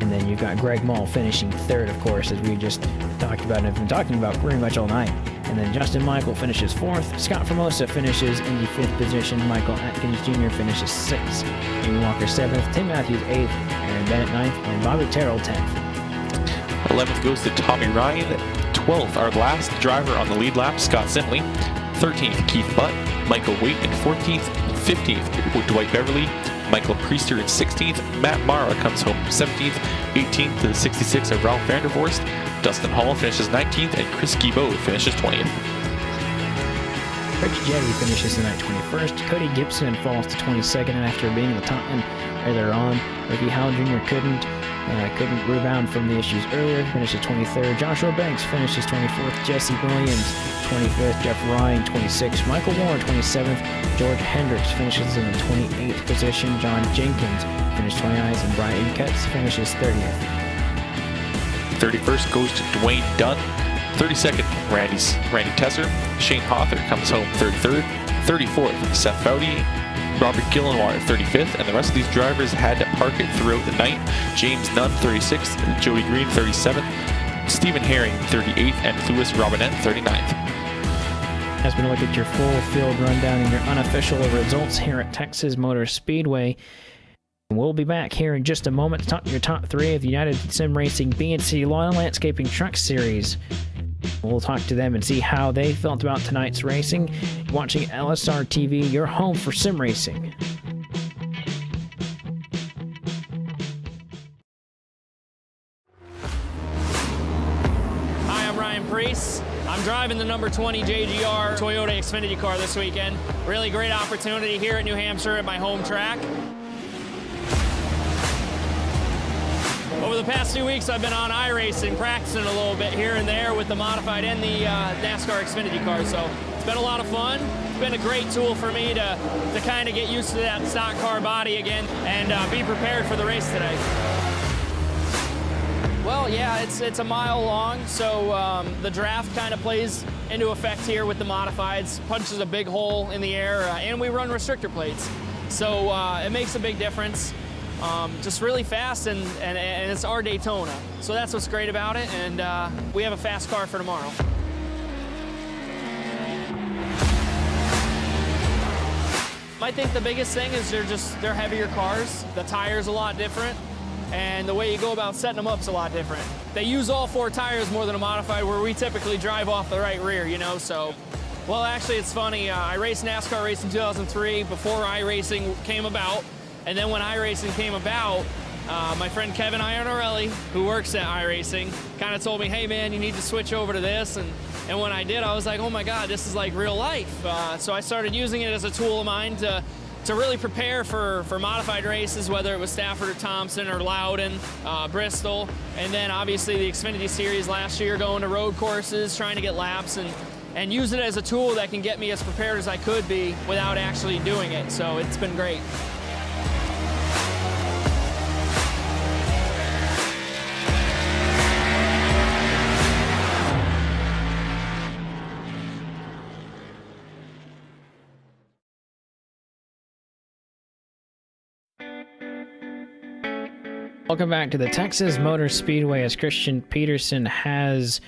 And then you've got Greg Mall finishing 3rd, of course, as we just talked about and have been talking about pretty much all night. And then Justin Michael finishes 4th. Scott Formosa finishes in the 5th position. Michael Atkins Jr. finishes 6th. Amy Walker 7th. Tim Matthews 8th. Aaron Bennett 9th. And Bobby Terrell 10th. 11th goes to Tommy Ryan. 12th, our last driver on the lead lap, Scott Simley. 13th, Keith Butt. Michael Waite in 14th. 15th, Dwight Beverly. Michael Priester in 16th. Matt Mara comes home 17th. 18th to the 66 of Ralph Vandervorst. Dustin Hall finishes 19th, and Chris Guibault finishes 20th. Rich Jetty finishes the night 21st. Cody Gibson falls to 22nd, and after being the top end earlier on, Ricky Howell Jr. couldn't rebound from the issues earlier, finishes 23rd. Joshua Banks finishes 24th. Jesse Williams 25th. Jeff Ryan 26th. Michael Warren 27th. George Hendricks finishes in the 28th position. John Jenkins finished 29th, and Brian Cutts finishes 30th. 31st goes to Dwayne Dunn. 32nd, Randy Tesser. Shane Hawther comes home 33rd. 34th, Seth Foudy. Robert Gillenwater 35th, and the rest of these drivers had to park it throughout the night. James Nunn 36th, Joey Green 37th, Stephen Herring 38th, and Louis Robinette 39th. As we look at your full field rundown and your unofficial results here at Texas Motor Speedway, we'll be back here in just a moment to talk to your top 3 of the United Sim Racing B&C Lawn Landscaping Truck Series. We'll talk to them and see how they felt about tonight's racing. Watching LSRTV, your home for sim racing. Hi, I'm Ryan Priest. I'm driving the number 20 JGR Toyota Xfinity car this weekend. Really great opportunity here at New Hampshire at my home track. Over the past 2 weeks, I've been on iRacing, practicing a little bit here and there with the modified and the NASCAR Xfinity car, so it's been a lot of fun. It's been a great tool for me to kind of get used to that stock car body again and be prepared for the race today. Well, yeah, it's a mile long, so the draft kind of plays into effect here with the modifieds, punches a big hole in the air, and we run restrictor plates. So it makes a big difference. Just really fast, and it's our Daytona. So that's what's great about it, and we have a fast car for tomorrow. I think the biggest thing is they're heavier cars. The tire's a lot different, and the way you go about setting them up's a lot different. They use all 4 tires more than a modified, where we typically drive off the right rear, you know, so. Well, actually, it's funny. I raced NASCAR race in 2003 before iRacing came about. And then when iRacing came about, my friend Kevin Iannarelli, who works at iRacing, kind of told me, hey man, you need to switch over to this. And when I did, I was like, oh my God, this is like real life. So I started using it as a tool of mine to really prepare for modified races, whether it was Stafford or Thompson or Loudon, Bristol. And then obviously the Xfinity Series last year, going to road courses, trying to get laps, and use it as a tool that can get me as prepared as I could be without actually doing it. So it's been great. Welcome back to the Texas Motor Speedway, as Christian Peterson has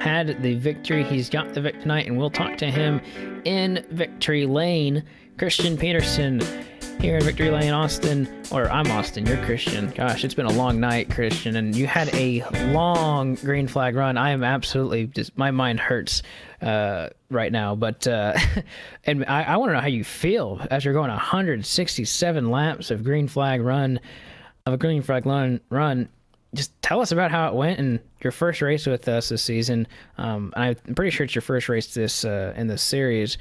had the victory. He's got the victory tonight, and we'll talk to him in Victory Lane. Christian Peterson here in Victory Lane, Austin. Or I'm Austin, you're Christian. Gosh, it's been a long night, Christian, and you had a long green flag run. I am absolutely just, my mind hurts right now. But and I want to know how you feel as you're going 167 laps of green flag run. Run. Just tell us about how it went and your first race with us this season. I'm pretty sure it's your first race in this series,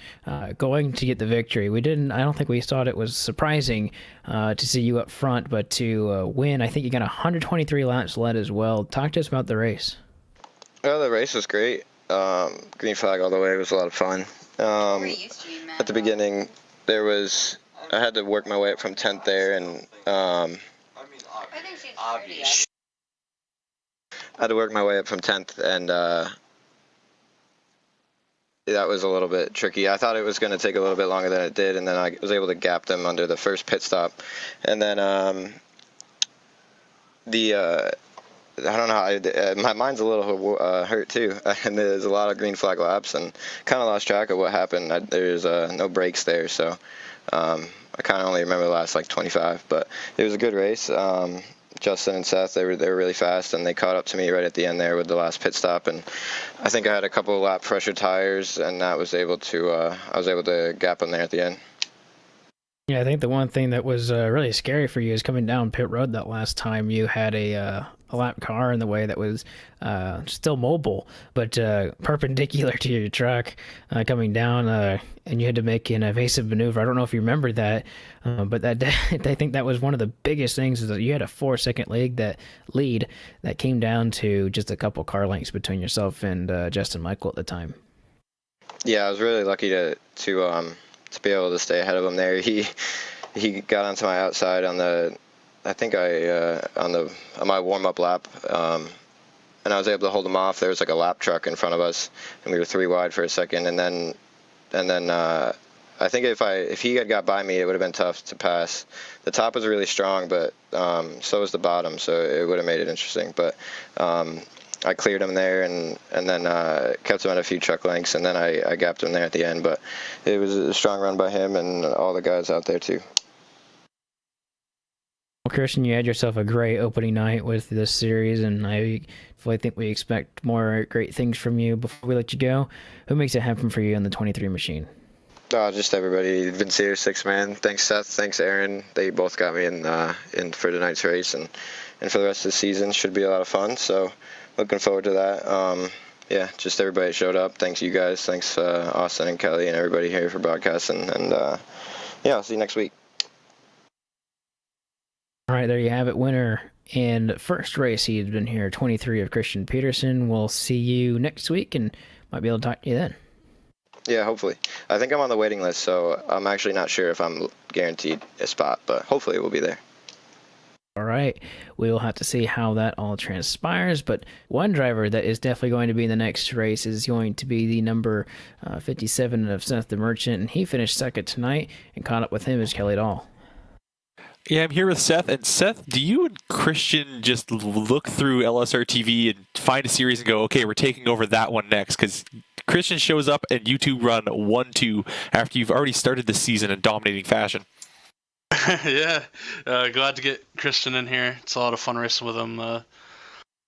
going to get the victory. I don't think we thought it was surprising to see you up front, but to win, I think you got 123 laps led as well. Talk to us about the race. Well, the race was great. Green flag all the way. It was a lot of fun. At the beginning, I had to work my way up from 10th there, and I had to work my way up from 10th, and that was a little bit tricky. I thought it was going to take a little bit longer than it did, and then I was able to gap them under the first pit stop. And then I don't know, my mind's a little hurt too, and there's a lot of green flag laps, and kind of lost track of what happened. There's no brakes there, so I kind of only remember the last like 25, but it was a good race. Justin and Seth, they were really fast, and they caught up to me right at the end there with the last pit stop, and I think I had a couple of lap pressure tires, and I was able to gap them there at the end. Yeah, I think the one thing that was really scary for you is coming down pit road that last time. You had a lap car in the way that was still mobile, but perpendicular to your truck coming down, and you had to make an evasive maneuver. I don't know if you remember that, but I think that was one of the biggest things, is that you had a 4-second lead that came down to just a couple car lengths between yourself and Justin Michael at the time. Yeah, I was really lucky to be able to stay ahead of him there. He got onto my outside on my warm-up lap, and I was able to hold him off. There was like a lap truck in front of us, and we were 3 wide for a second, and then I think if he had got by me, it would have been tough to pass. The top was really strong, but so was the bottom, so it would have made it interesting. But I cleared him there and then kept him at a few truck lengths, and then I gapped him there at the end. But it was a strong run by him and all the guys out there too. Well, Christian, you had yourself a great opening night with this series, and I fully think we expect more great things from you. Before we let you go, who makes it happen for you on the 23 machine? Just everybody. Vincier, 6-man. Thanks, Seth. Thanks, Aaron. They both got me in for tonight's race, and for the rest of the season should be a lot of fun. So looking forward to that. Just everybody that showed up. Thanks you guys. Thanks Austin and Kelly and everybody here for broadcasting. And I'll see you next week. All right, there you have it. Winner and first race he's been here, 23 of Christian Peterson. We'll see you next week and might be able to talk to you then. Yeah, hopefully. I think I'm on the waiting list, so I'm actually not sure if I'm guaranteed a spot, but hopefully we'll be there. All right, we will have to see how that all transpires, but one driver that is definitely going to be in the next race is going to be the number 57 of Seth the Merchant, and he finished second tonight, and caught up with him is Kelly Dahl. Yeah, I'm here with Seth. And Seth, do you and Christian just look through LSRTV and find a series and go, okay, we're taking over that one next? Because Christian shows up and you two run 1-2 after you've already started the season in dominating fashion. Yeah, glad to get Christian in here. It's a lot of fun racing with him. I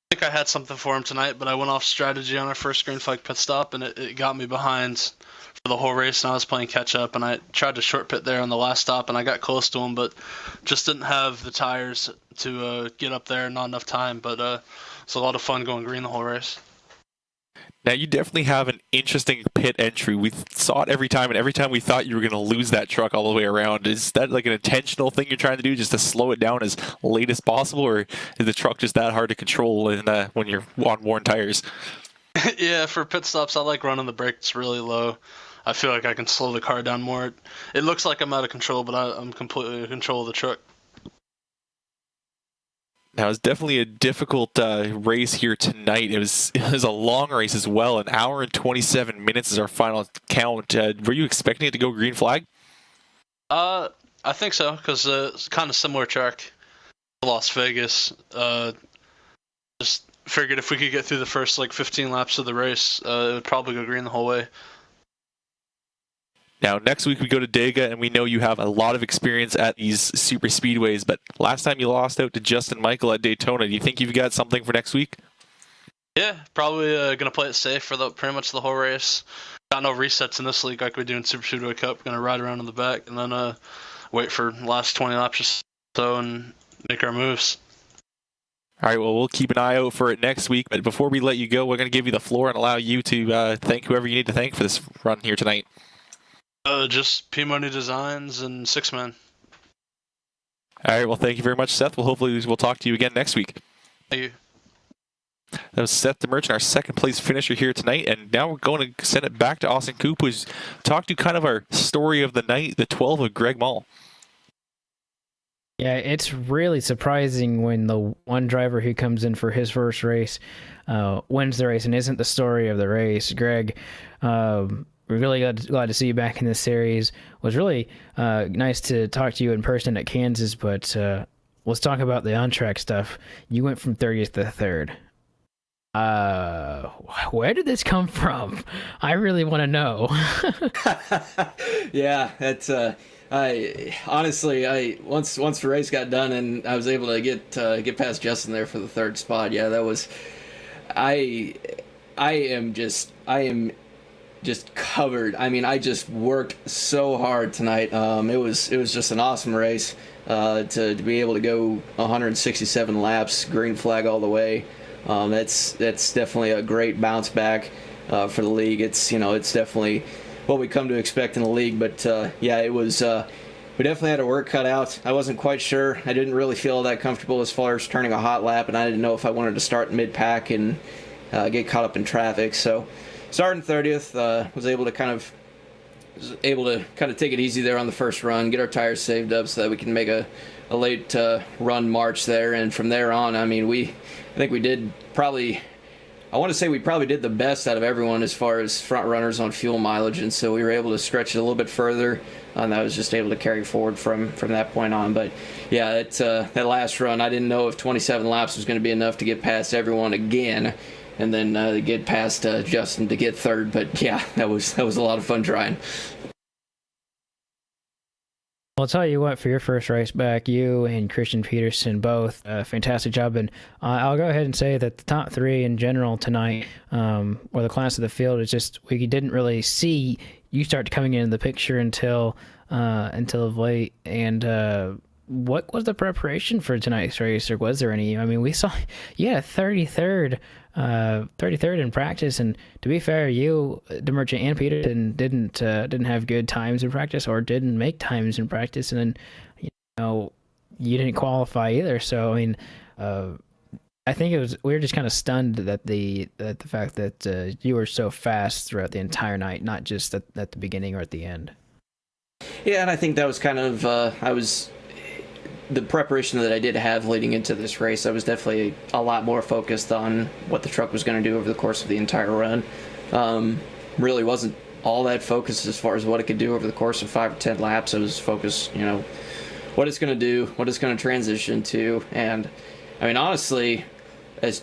think I had something for him tonight, but I went off strategy on our first green flag pit stop, and it got me behind for the whole race, and I was playing catch up, and I tried to short pit there on the last stop, and I got close to him, but just didn't have the tires to get up there, not enough time, but it's a lot of fun going green the whole race. Now, you definitely have an interesting pit entry. We saw it every time, and every time we thought you were going to lose that truck all the way around. Is that like an intentional thing you're trying to do, just to slow it down as late as possible, or is the truck just that hard to control when you're on worn tires? Yeah, for pit stops, I like running the brakes really low. I feel like I can slow the car down more. It looks like I'm out of control, but I'm completely in control of the truck. Now, it's definitely a difficult race here tonight. It was a long race as well. An hour and 27 minutes is our final count. Were you expecting it to go green flag? I think so, because it's kind of similar track to Las Vegas. Just figured if we could get through the first 15 laps of the race, it would probably go green the whole way. Now, next week we go to Dega, and we know you have a lot of experience at these super speedways, but last time you lost out to Justin Michael at Daytona. Do you think you've got something for next week? Yeah, probably going to play it safe for pretty much the whole race. Got no resets in this league like we do in Super Speedway Cup. Going to ride around in the back and then wait for the last 20 laps or so and make our moves. All right, well, we'll keep an eye out for it next week, but before we let you go, we're going to give you the floor and allow you to thank whoever you need to thank for this run here tonight. Just P-Money Designs and 6-Man. All right, well, thank you very much, Seth. We'll talk to you again next week. Thank you. That was Seth the Merchant, our second place finisher here tonight, and now we're going to send it back to Austin Coop, who's talked to kind of our story of the night, the 12 of Greg Mall. Yeah, it's really surprising when the one driver who comes in for his first race wins the race and isn't the story of the race. Greg, we're really glad to see you back in this series. It was really nice to talk to you in person at Kansas, but let's talk about the on-track stuff. You went from 30th to 3rd. Where did this come from? I really want to know. Yeah, that's I honestly, once the race got done and I was able to get past Justin there for the 3rd spot. Yeah, that was I am just covered. I mean, I just worked so hard tonight. It was just an awesome race to be able to go 167 laps, green flag all the way. That's definitely a great bounce back for the league. It's definitely what we come to expect in the league. But yeah, it was. We definitely had our work cut out. I wasn't quite sure. I didn't really feel that comfortable as far as turning a hot lap, and I didn't know if I wanted to start mid-pack and get caught up in traffic. So starting 30th, was able to kind of take it easy there on the first run, get our tires saved up so that we can make a late run march there. And from there on, I mean, I think we did probably. I want to say we probably did the best out of everyone as far as front runners on fuel mileage, and so we were able to stretch it a little bit further, and I was just able to carry forward from that point on. But yeah, that last run, I didn't know if 27 laps was going to be enough to get past everyone again, and then get past Justin to get third. But yeah, that was a lot of fun trying. Well, I'll tell you what, for your first race back, you and Christian Peterson both, fantastic job. And I'll go ahead and say that the top three in general tonight, or the class of the field, is just, we didn't really see you start coming into the picture until late. And what was the preparation for tonight's race, or was there any? I mean, we saw, yeah, 33rd in practice, and to be fair, you, DeMerchant and Peterson, didn't have good times in practice, or didn't make times in practice, and then you didn't qualify either. So I mean, I think we were just kind of stunned that the fact that you were so fast throughout the entire night, not just at the beginning or at the end. Yeah, and I think that was kind of the preparation that I did have leading into this race. I was definitely a lot more focused on what the truck was going to do over the course of the entire run. Really wasn't all that focused as far as what it could do over the course of 5 or 10 laps. I was focused, what it's going to do, what it's going to transition to. And I mean, honestly, as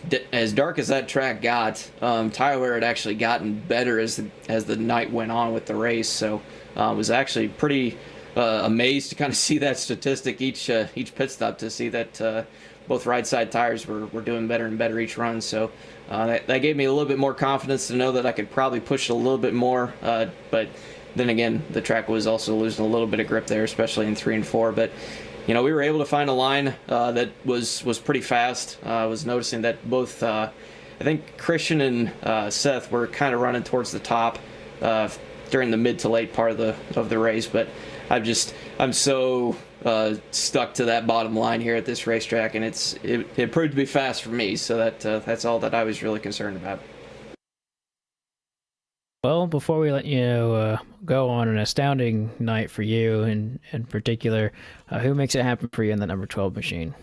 dark as that track got, Tyler had actually gotten better as the night went on with the race. So I was actually pretty amazed to kind of see that statistic each pit stop, to see that both ride side tires were doing better and better each run. So that gave me a little bit more confidence to know that I could probably push it a little bit more. But then again, the track was also losing a little bit of grip there, especially in 3 and 4. But we were able to find a line that was pretty fast. I was noticing that both I think Christian and Seth were kind of running towards the top during the mid to late part of the race, but I'm so stuck to that bottom line here at this racetrack, and it proved to be fast for me. So that's all that I was really concerned about. Well, before we let you go on an astounding night for you, in particular, who makes it happen for you in that number 12 machine?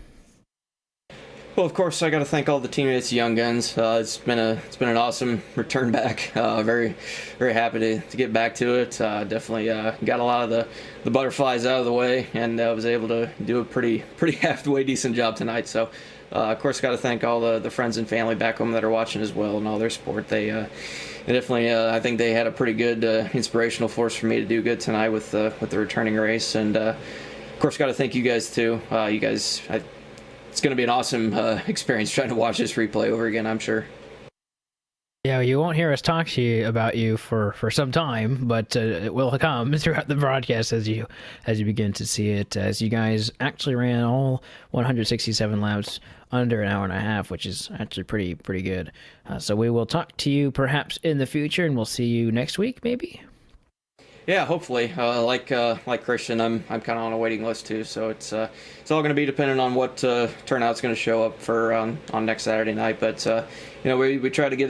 Well, of course, I got to thank all the teammates, Young Guns. It's been an awesome return back. Very, very happy to get back to it. Definitely got a lot of the butterflies out of the way, and was able to do a pretty halfway decent job tonight. So, of course, got to thank all the friends and family back home that are watching as well, and all their support. They definitely, I think they had a pretty good inspirational force for me to do good tonight with the returning race, and of course, got to thank you guys too. You guys. It's going to be an awesome experience trying to watch this replay over again, I'm sure. Yeah, you won't hear us talk to you about you for some time, but it will come throughout the broadcast as you begin to see it, as you guys actually ran all 167 laps under an hour and a half, which is actually pretty good. So we will talk to you perhaps in the future, and we'll see you next week, maybe? Yeah, hopefully. Like Christian, I'm kind of on a waiting list too, so it's all going to be dependent on what turnout's going to show up for on next Saturday night. But we try to get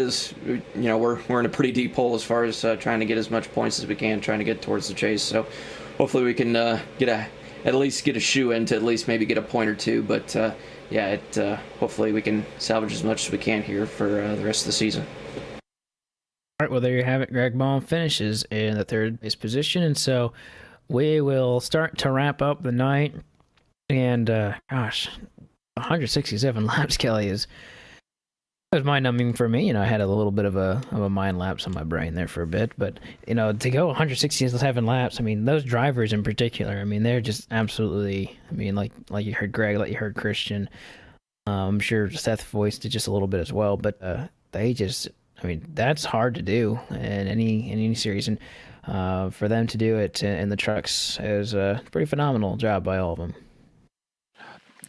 we're in a pretty deep hole as far as trying to get as much points as we can, trying to get towards the chase. So hopefully we can at least get a shoe in to at least maybe get a point or two. But hopefully we can salvage as much as we can here for the rest of the season. All right, well, there you have it. Greg Baum finishes in the third place position, and so we will start to wrap up the night. And 167 laps, Kelly, it was mind-numbing for me. I had a little bit of a mind lapse on my brain there for a bit, but to go 167 laps, I mean, those drivers in particular, I mean, they're just absolutely, I mean, like you heard Greg, like you heard Christian. I'm sure Seth voiced it just a little bit as well, but they just. I mean, that's hard to do in any series, and for them to do it in the trucks is a pretty phenomenal job by all of them.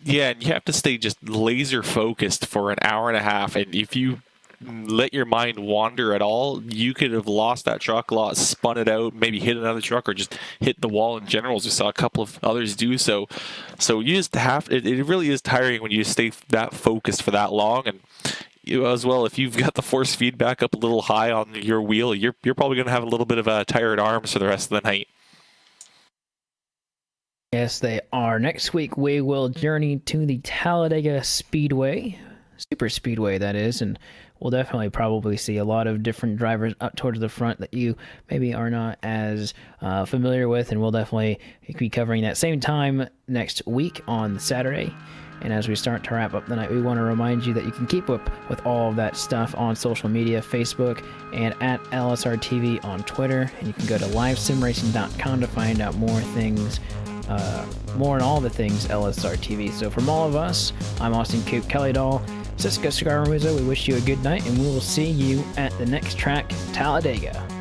Yeah, and you have to stay just laser focused for an hour and a half, and if you let your mind wander at all, you could have lost that truck, spun it out, maybe hit another truck, or just hit the wall in general, as we saw a couple of others do. So you just have, it really is tiring when you stay that focused for that long, and as well, if you've got the force feedback up a little high on your wheel, you're probably going to have a little bit of tired arms for the rest of the night. Yes, they are. Next week, we will journey to the Talladega Speedway, Super Speedway, that is, and we'll definitely probably see a lot of different drivers up towards the front that you maybe are not as familiar with, and we'll definitely be covering that same time next week on Saturday. And as we start to wrap up the night, we want to remind you that you can keep up with all of that stuff on social media, Facebook, and at LSRTV on Twitter. And you can go to livesimracing.com to find out more things, more on all the things LSRTV. So from all of us, I'm Austin Coop Kelly Doll, Cisco Cigar Ramuzzo. We wish you a good night, and we will see you at the next track, Talladega.